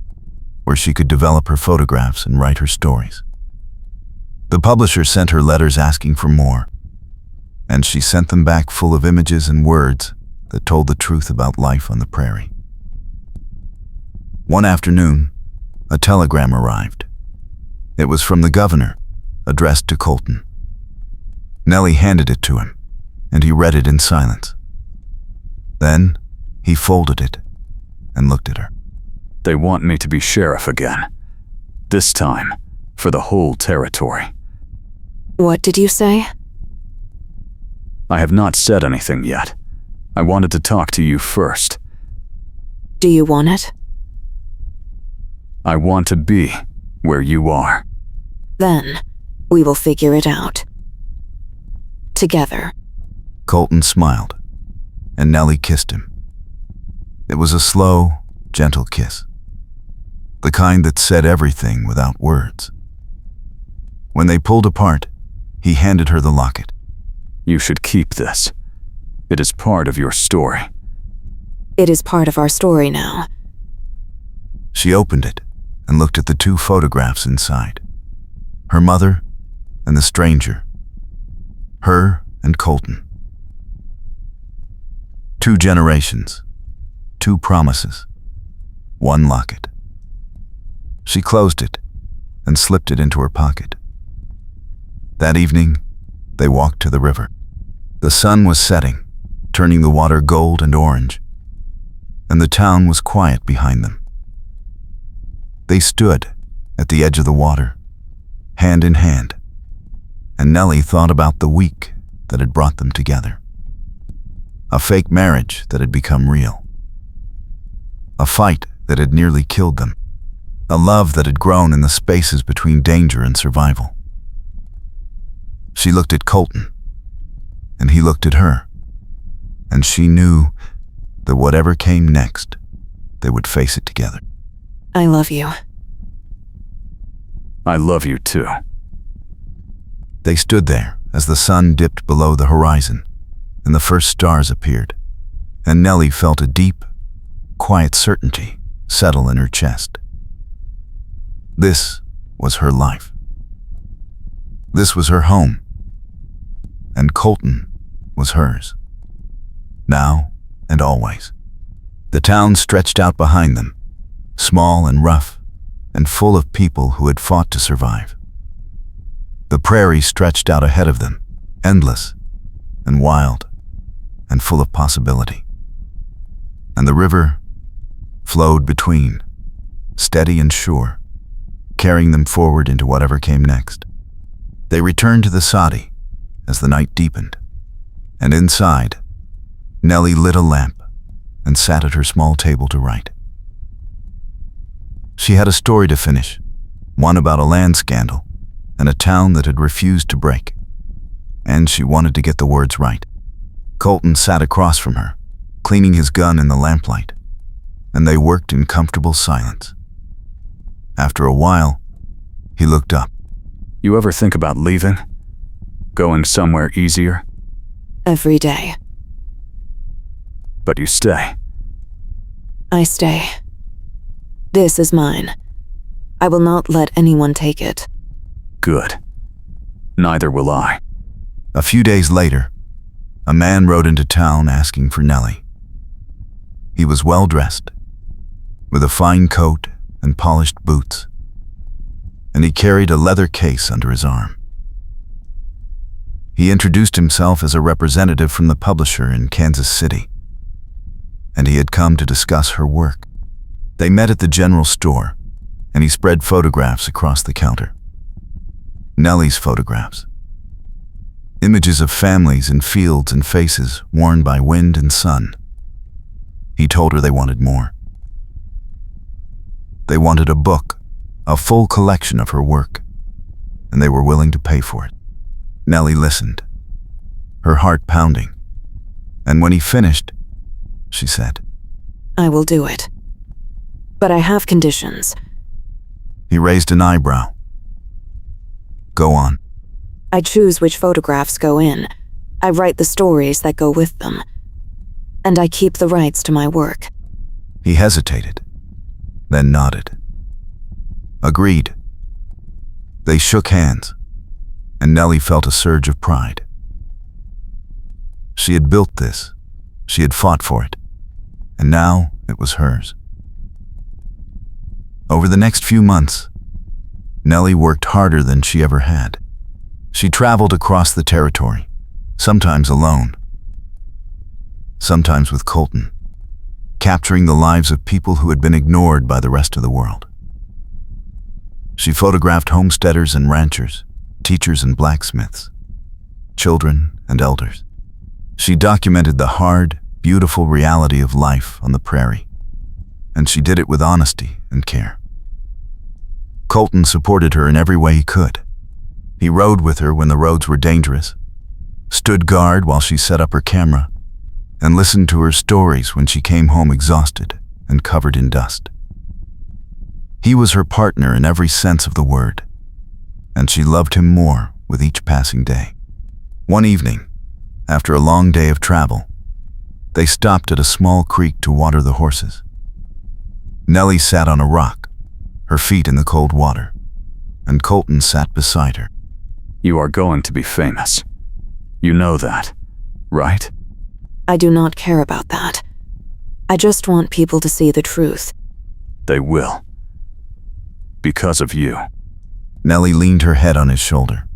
where she could develop her photographs and write her stories. The publisher sent her letters asking for more, and she sent them back full of images and words that told the truth about life on the prairie. One afternoon, a telegram arrived. It was from the governor, addressed to Colton. Nellie handed it to him, and he read it in silence. Then, he folded it and looked at her. They want me to be sheriff again. This time, for the whole territory. What did you say? I have not said anything yet. I wanted to talk to you first. Do you want it? I want to be where you are. Then, we will figure it out. Together. Colton smiled, and Nellie kissed him. It was a slow, gentle kiss, the kind that said everything without words. When they pulled apart, he handed her the locket. You should keep this. It is part of your story. It is part of our story now. She opened it and looked at the two photographs inside. Her mother and the stranger. Her and Colton. 2 generations. 2 promises. 1 locket. She closed it and slipped it into her pocket. That evening, they walked to the river. The sun was setting, turning the water gold and orange, and the town was quiet behind them. They stood at the edge of the water, hand in hand, and Nellie thought about the week that had brought them together. A fake marriage that had become real. A fight that had nearly killed them. A love that had grown in the spaces between danger and survival. She looked at Colton, and he looked at her, and she knew that whatever came next, they would face it together. I love you. I love you too. They stood there as the sun dipped below the horizon and the first stars appeared, and Nellie felt a deep, quiet certainty settle in her chest. This was her life. This was her home, and Colton was hers, now and always. The town stretched out behind them, small and rough, and full of people who had fought to survive. The prairie stretched out ahead of them, endless and wild and full of possibility. And the river flowed between, steady and sure, carrying them forward into whatever came next. They returned to the soddy as the night deepened, and inside, Nellie lit a lamp and sat at her small table to write. She had a story to finish, one about a land scandal and a town that had refused to break, and she wanted to get the words right. Colton sat across from her, cleaning his gun in the lamplight, and they worked in comfortable silence. After a while, he looked up. You ever think about leaving? Going somewhere easier? Every day. But you stay. I stay. This is mine. I will not let anyone take it. Good. Neither will I. A few days later, a man rode into town asking for Nellie. He was well-dressed, with a fine coat and polished boots, and he carried a leather case under his arm. He introduced himself as a representative from the publisher in Kansas City, and he had come to discuss her work. They met at the general store, and he spread photographs across the counter. Nellie's photographs. Images of families in fields and faces worn by wind and sun. He told her they wanted more. They wanted a book, a full collection of her work, and they were willing to pay for it. Nellie listened, her heart pounding, and when he finished, she said, I will do it. But I have conditions. He raised an eyebrow. Go on. I choose which photographs go in. I write the stories that go with them. And I keep the rights to my work. He hesitated, then nodded. Agreed. They shook hands, and Nellie felt a surge of pride. She had built this. She had fought for it, and now it was hers. Over the next few months, Nellie worked harder than she ever had. She traveled across the territory, sometimes alone, sometimes with Colton, capturing the lives of people who had been ignored by the rest of the world. She photographed homesteaders and ranchers, teachers and blacksmiths, children and elders. She documented the hard, beautiful reality of life on the prairie, and she did it with honesty and care. Colton supported her in every way he could. He rode with her when the roads were dangerous, stood guard while she set up her camera, and listened to her stories when she came home exhausted and covered in dust. He was her partner in every sense of the word, and she loved him more with each passing day. One evening, after a long day of travel, they stopped at a small creek to water the horses. Nellie sat on a rock, her feet in the cold water, and Colton sat beside her. You are going to be famous. You know that, right? I do not care about that. I just want people to see the truth. They will. Because of you. Nellie leaned her head on his shoulder,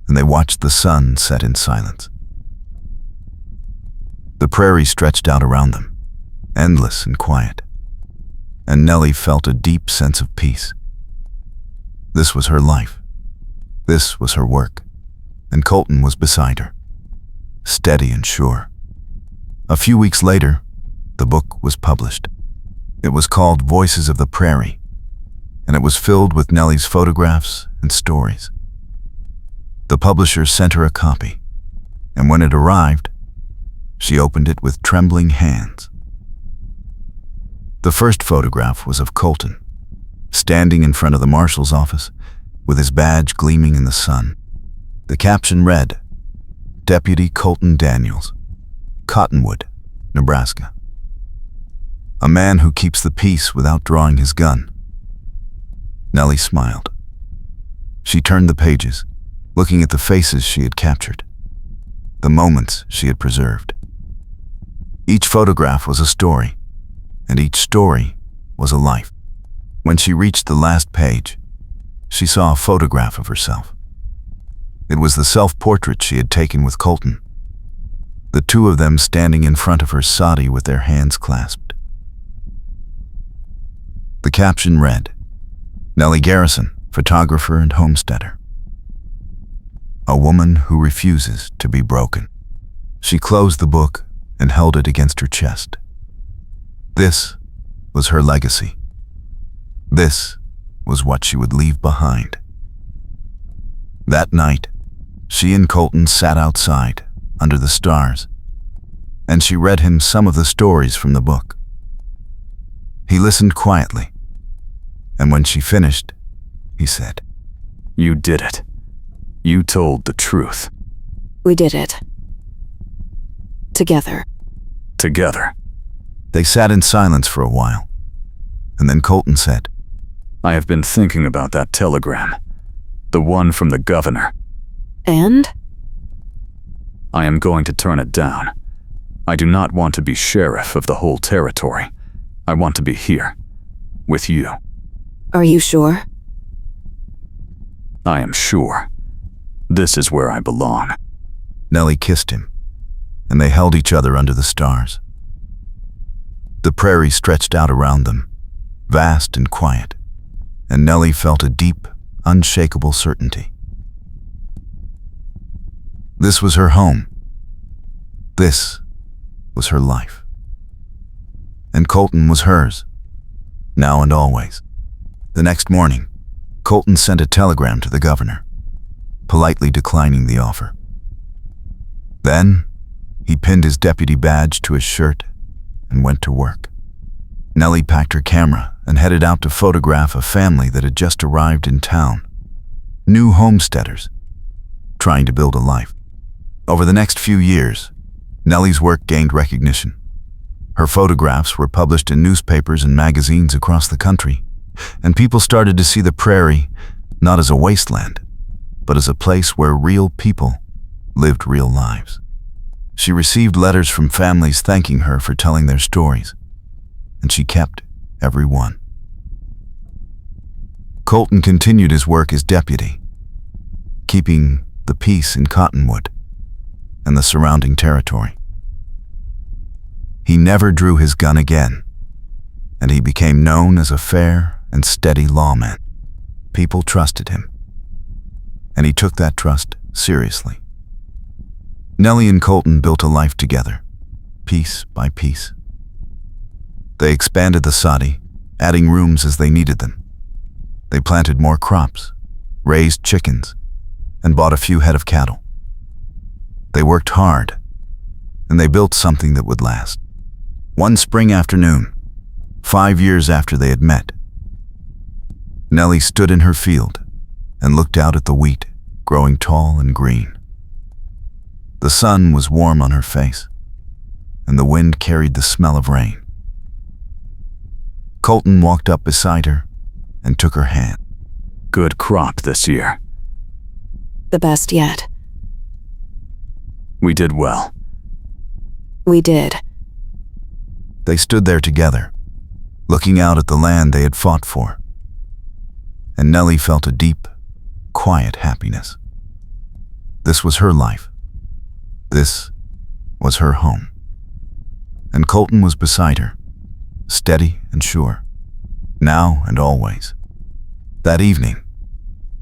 and they watched the sun set in silence. The prairie stretched out around them, endless and quiet, and Nellie felt a deep sense of peace. This was her life. This was her work, and Colton was beside her, steady and sure. A few weeks later, the book was published. It was called Voices of the Prairie, and it was filled with Nellie's photographs and stories. The publisher sent her a copy, and when it arrived, she opened it with trembling hands. The first photograph was of Colton, standing in front of the marshal's office, with his badge gleaming in the sun. The caption read, Deputy Colton Daniels, Cottonwood, Nebraska. A man who keeps the peace without drawing his gun. Nellie smiled. She turned the pages, looking at the faces she had captured, the moments she had preserved. Each photograph was a story, and each story was a life. When she reached the last page, she saw a photograph of herself. It was the self-portrait she had taken with Colton, the two of them standing in front of her soddy with their hands clasped. The caption read, Nellie Garrison, photographer and homesteader. A woman who refuses to be broken. She closed the book and held it against her chest. This was her legacy. This was what she would leave behind. That night, she and Colton sat outside under the stars, and she read him some of the stories from the book. He listened quietly, and when she finished, he said, You did it. You told the truth. We did it. Together. Together. They sat in silence for a while, and then Colton said, I have been thinking about that telegram. The one from the governor. And? I am going to turn it down. I do not want to be sheriff of the whole territory. I want to be here. With you. Are you sure? I am sure. This is where I belong. Nellie kissed him, and they held each other under the stars. The prairie stretched out around them, vast and quiet, and Nellie felt a deep, unshakable certainty. This was her home. This was her life. And Colton was hers, now and always. The next morning, Colton sent a telegram to the governor, politely declining the offer. Then, he pinned his deputy badge to his shirt and went to work. Nellie packed her camera and headed out to photograph a family that had just arrived in town. New homesteaders, trying to build a life. Over the next few years, Nellie's work gained recognition. Her photographs were published in newspapers and magazines across the country, and people started to see the prairie not as a wasteland, but as a place where real people lived real lives. She received letters from families thanking her for telling their stories, and she kept every one. Colton continued his work as deputy, keeping the peace in Cottonwood and the surrounding territory. He never drew his gun again, and he became known as a fair and steady lawman. People trusted him, and he took that trust seriously. Nellie and Colton built a life together, piece by piece. They expanded the soddy, adding rooms as they needed them. They planted more crops, raised chickens, and bought a few head of cattle. They worked hard, and they built something that would last. One spring afternoon, 5 years after they had met, Nellie stood in her field and looked out at the wheat growing tall and green. The sun was warm on her face, and the wind carried the smell of rain. Colton walked up beside her and took her hand. Good crop this year. The best yet. We did well. We did. They stood there together, looking out at the land they had fought for. And Nellie felt a deep, quiet happiness. This was her life. This was her home. And Colton was beside her, steady and sure, now and always. That evening,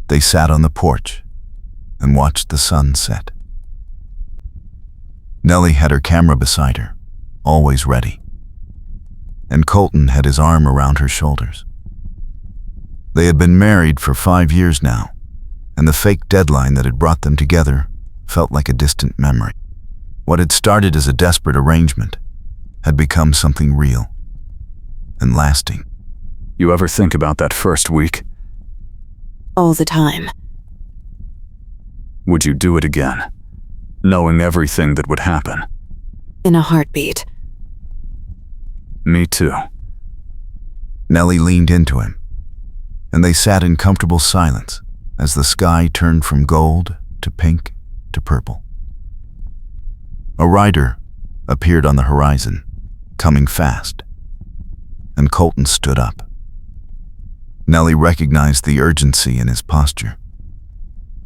they sat on the porch and watched the sun set. Nellie had her camera beside her, always ready, and Colton had his arm around her shoulders. They had been married for 5 years now, and the fake deadline that had brought them together felt like a distant memory. What had started as a desperate arrangement had become something real and lasting. You ever think about that first week? All the time. Would you do it again, knowing everything that would happen? In a heartbeat. Me too. Nellie leaned into him, and they sat in comfortable silence as the sky turned from gold to pink to purple. A rider appeared on the horizon, coming fast, and Colton stood up. Nellie recognized the urgency in his posture,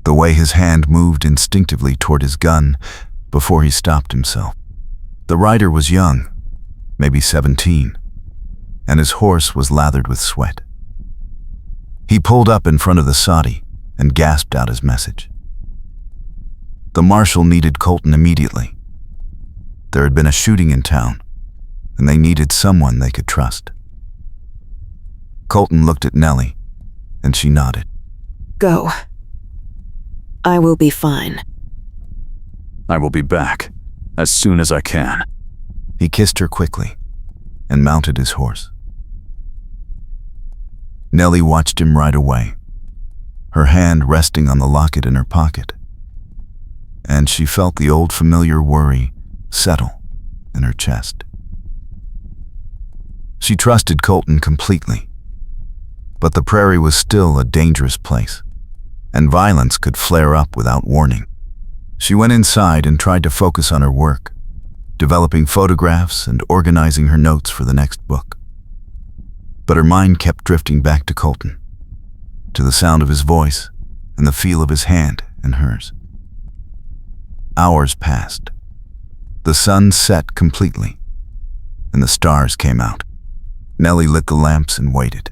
the way his hand moved instinctively toward his gun before he stopped himself. The rider was young, maybe 17, and his horse was lathered with sweat. He pulled up in front of the soddy and gasped out his message. The marshal needed Colton immediately. There had been a shooting in town, and they needed someone they could trust. Colton looked at Nellie, and she nodded. Go. I will be fine. I will be back as soon as I can. He kissed her quickly and mounted his horse. Nellie watched him ride away, her hand resting on the locket in her pocket, and she felt the old familiar worry settle in her chest. She trusted Colton completely, but the prairie was still a dangerous place, and violence could flare up without warning. She went inside and tried to focus on her work, developing photographs and organizing her notes for the next book. But her mind kept drifting back to Colton, to the sound of his voice and the feel of his hand in hers. Hours passed. The sun set completely, and the stars came out. Nellie lit the lamps and waited.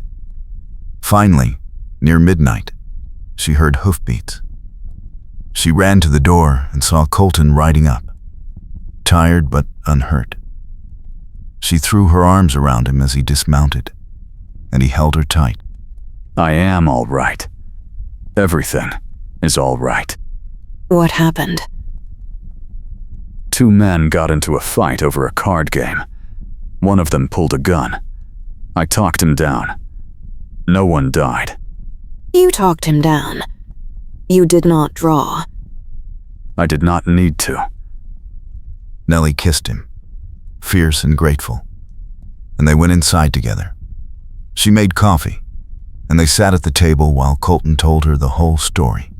Finally, near midnight, she heard hoofbeats. She ran to the door and saw Colton riding up, tired but unhurt. She threw her arms around him as he dismounted, and he held her tight. I am all right. Everything is all right. What happened? 2 men got into a fight over a card game. One of them pulled a gun. I talked him down. No one died. You talked him down. You did not draw. I did not need to. Nellie kissed him, fierce and grateful, and they went inside together. She made coffee, and they sat at the table while Colton told her the whole story.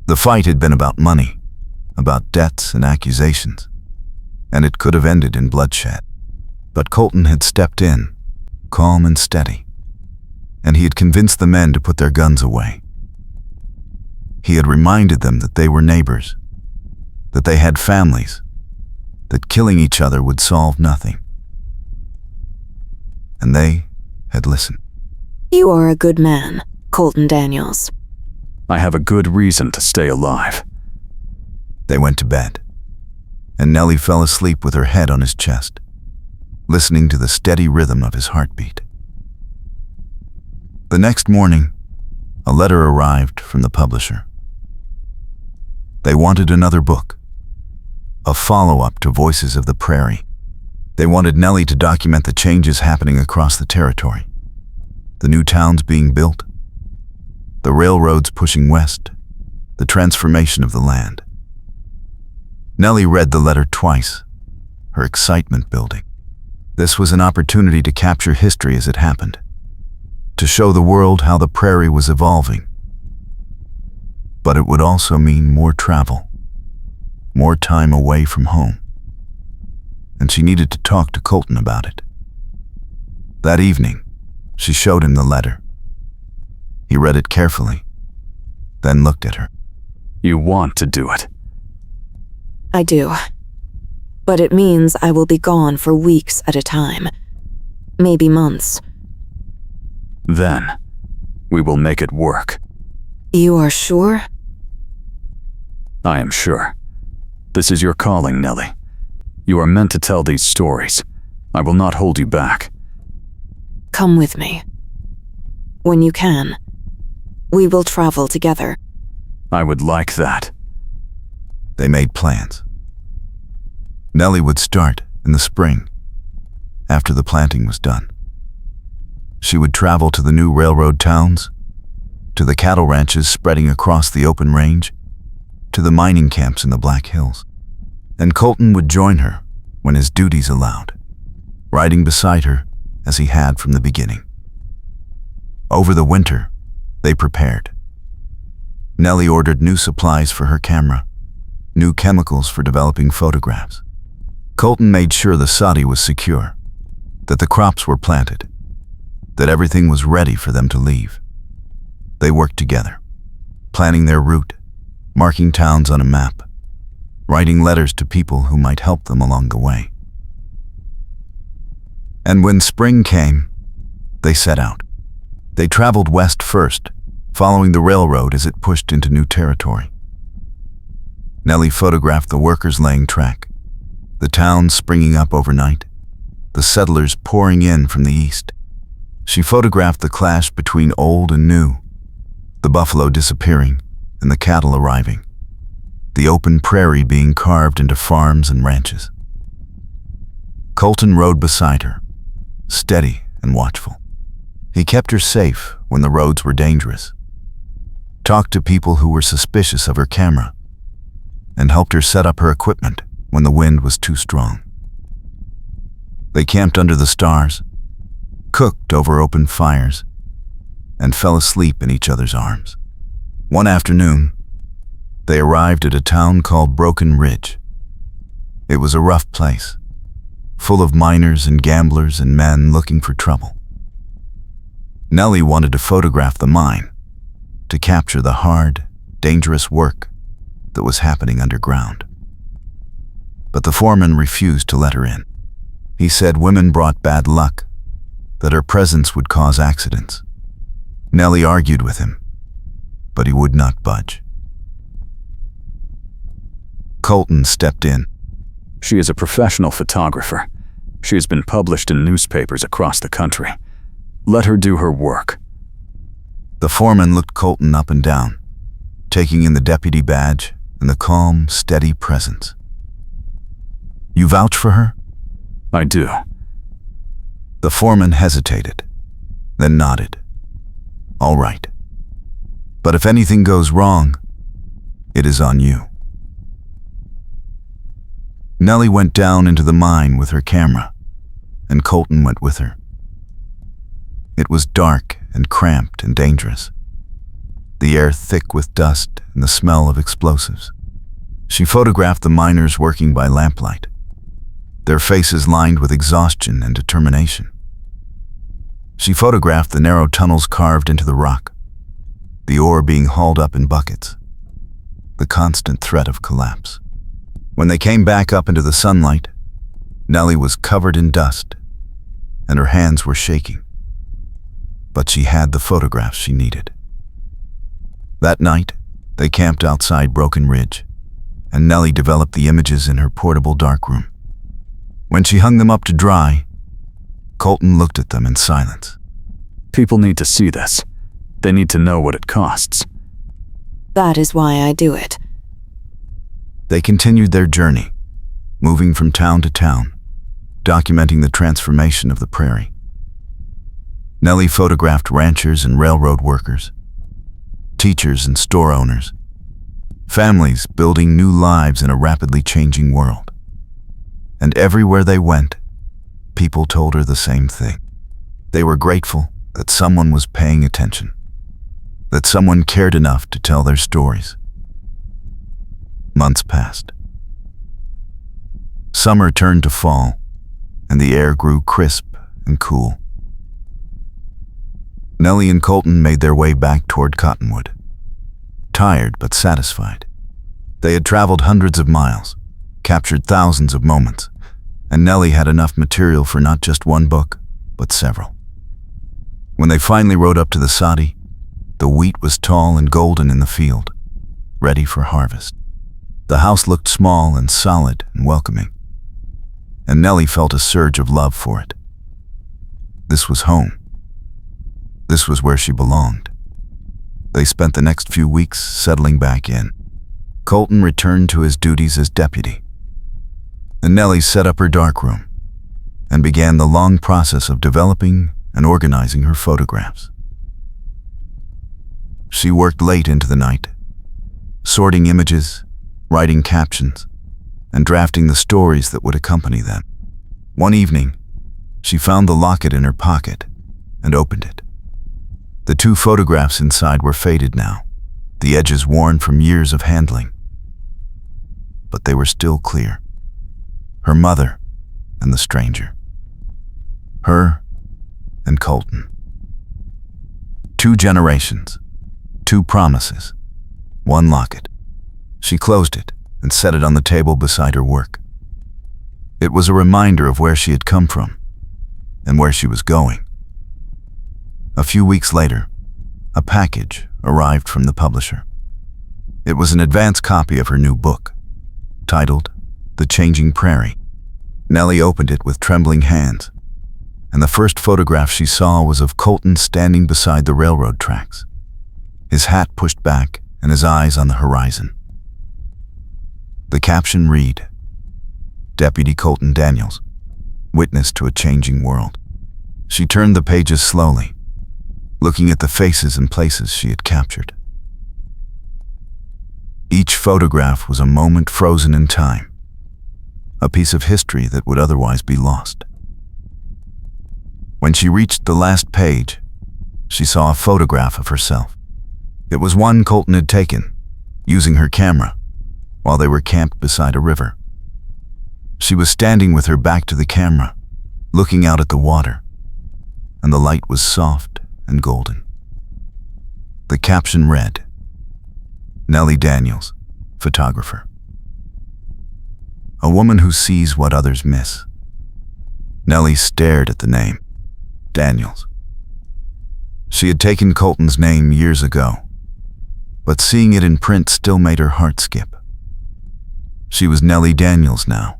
The fight had been about money, about debts and accusations, and it could have ended in bloodshed. But Colton had stepped in, calm and steady, and he had convinced the men to put their guns away. He had reminded them that they were neighbors, that they had families, that killing each other would solve nothing. And they had listened. You are a good man, Colton Daniels. I have a good reason to stay alive. They went to bed, and Nellie fell asleep with her head on his chest, listening to the steady rhythm of his heartbeat. The next morning, a letter arrived from the publisher. They wanted another book, a follow-up to Voices of the Prairie. They wanted Nellie to document the changes happening across the territory, the new towns being built, the railroads pushing west, the transformation of the land. Nellie read the letter twice, her excitement building. This was an opportunity to capture history as it happened, to show the world how the prairie was evolving. But it would also mean more travel, more time away from home, and she needed to talk to Colton about it. That evening, she showed him the letter. He read it carefully, then looked at her. You want to do it. I do. But it means I will be gone for weeks at a time. Maybe months. Then, we will make it work. You are sure? I am sure. This is your calling, Nellie. You are meant to tell these stories. I will not hold you back. Come with me. When you can. We will travel together. I would like that. They made plans. Nellie would start in the spring, after the planting was done. She would travel to the new railroad towns, to the cattle ranches spreading across the open range, to the mining camps in the Black Hills. And Colton would join her when his duties allowed, riding beside her as he had from the beginning. Over the winter, they prepared. Nellie ordered new supplies for her camera, new chemicals for developing photographs. Colton made sure the soddy was secure, that the crops were planted, that everything was ready for them to leave. They worked together, planning their route, marking towns on a map, writing letters to people who might help them along the way. And when spring came, they set out. They traveled west first, following the railroad as it pushed into new territory. Nellie photographed the workers laying track, the towns springing up overnight, the settlers pouring in from the east. She photographed the clash between old and new, the buffalo disappearing and the cattle arriving, the open prairie being carved into farms and ranches. Colton rode beside her, steady and watchful. He kept her safe when the roads were dangerous, talked to people who were suspicious of her camera, and helped her set up her equipment when the wind was too strong. They camped under the stars, cooked over open fires, and fell asleep in each other's arms. One afternoon, they arrived at a town called Broken Ridge. It was a rough place, full of miners and gamblers and men looking for trouble. Nellie wanted to photograph the mine, to capture the hard, dangerous work that was happening underground. But the foreman refused to let her in. He said women brought bad luck, that her presence would cause accidents. Nellie argued with him, but he would not budge. Colton stepped in. She is a professional photographer. She has been published in newspapers across the country. Let her do her work. The foreman looked Colton up and down, taking in the deputy badge and the calm, steady presence. You vouch for her? I do. The foreman hesitated, then nodded. All right. But if anything goes wrong, it is on you. Nellie went down into the mine with her camera, and Colton went with her. It was dark and cramped and dangerous, the air thick with dust and the smell of explosives. She photographed the miners working by lamplight, their faces lined with exhaustion and determination. She photographed the narrow tunnels carved into the rock, the ore being hauled up in buckets, the constant threat of collapse. When they came back up into the sunlight, Nellie was covered in dust, and her hands were shaking. But she had the photographs she needed. That night, they camped outside Broken Ridge, and Nellie developed the images in her portable darkroom. When she hung them up to dry, Colton looked at them in silence. People need to see this. They need to know what it costs. That is why I do it. They continued their journey, moving from town to town, documenting the transformation of the prairie. Nellie photographed ranchers and railroad workers, teachers and store owners, families building new lives in a rapidly changing world. And everywhere they went, people told her the same thing. They were grateful that someone was paying attention, that someone cared enough to tell their stories. Months passed. Summer turned to fall, and the air grew crisp and cool. Nellie and Colton made their way back toward Cottonwood, tired but satisfied. They had traveled hundreds of miles, captured thousands of moments, and Nellie had enough material for not just one book, but several. When they finally rode up to the Sadi, the wheat was tall and golden in the field, ready for harvest. The house looked small and solid and welcoming, and Nellie felt a surge of love for it. This was home. This was where she belonged. They spent the next few weeks settling back in. Colton returned to his duties as deputy, and Nellie set up her darkroom and began the long process of developing and organizing her photographs. She worked late into the night, sorting images, writing captions, and drafting the stories that would accompany them. One evening, she found the locket in her pocket and opened it. The two photographs inside were faded now, the edges worn from years of handling. But they were still clear. Her mother and the stranger. Her and Colton. 2 generations, 2 promises, 1 locket. She closed it and set it on the table beside her work. It was a reminder of where she had come from, and where she was going. A few weeks later, a package arrived from the publisher. It was an advance copy of her new book, titled The Changing Prairie. Nellie opened it with trembling hands, and the first photograph she saw was of Colton standing beside the railroad tracks, his hat pushed back and his eyes on the horizon. The caption read, Deputy Colton Daniels, witness to a changing world. She turned the pages slowly, looking at the faces and places she had captured. Each photograph was a moment frozen in time, a piece of history that would otherwise be lost. When she reached the last page, she saw a photograph of herself. It was one Colton had taken, using her camera, while they were camped beside a river. She was standing with her back to the camera, looking out at the water, and the light was soft and golden. The caption read, Nellie Daniels, photographer. A woman who sees what others miss. Nellie stared at the name, Daniels. She had taken Colton's name years ago, but seeing it in print still made her heart skip. She was Nellie Daniels now,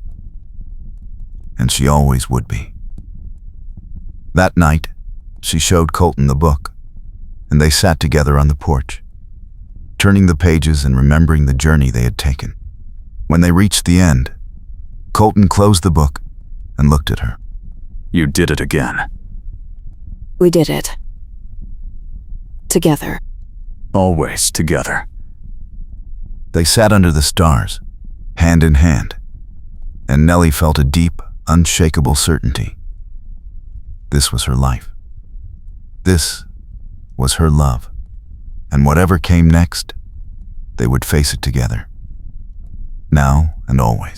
and she always would be. That night, she showed Colton the book, and they sat together on the porch, turning the pages and remembering the journey they had taken. When they reached the end, Colton closed the book and looked at her. You did it again. We did it. Together. Always together. They sat under the stars, hand in hand, and Nellie felt a deep, unshakable certainty. This was her life. This was her love. And whatever came next, they would face it together, now and always.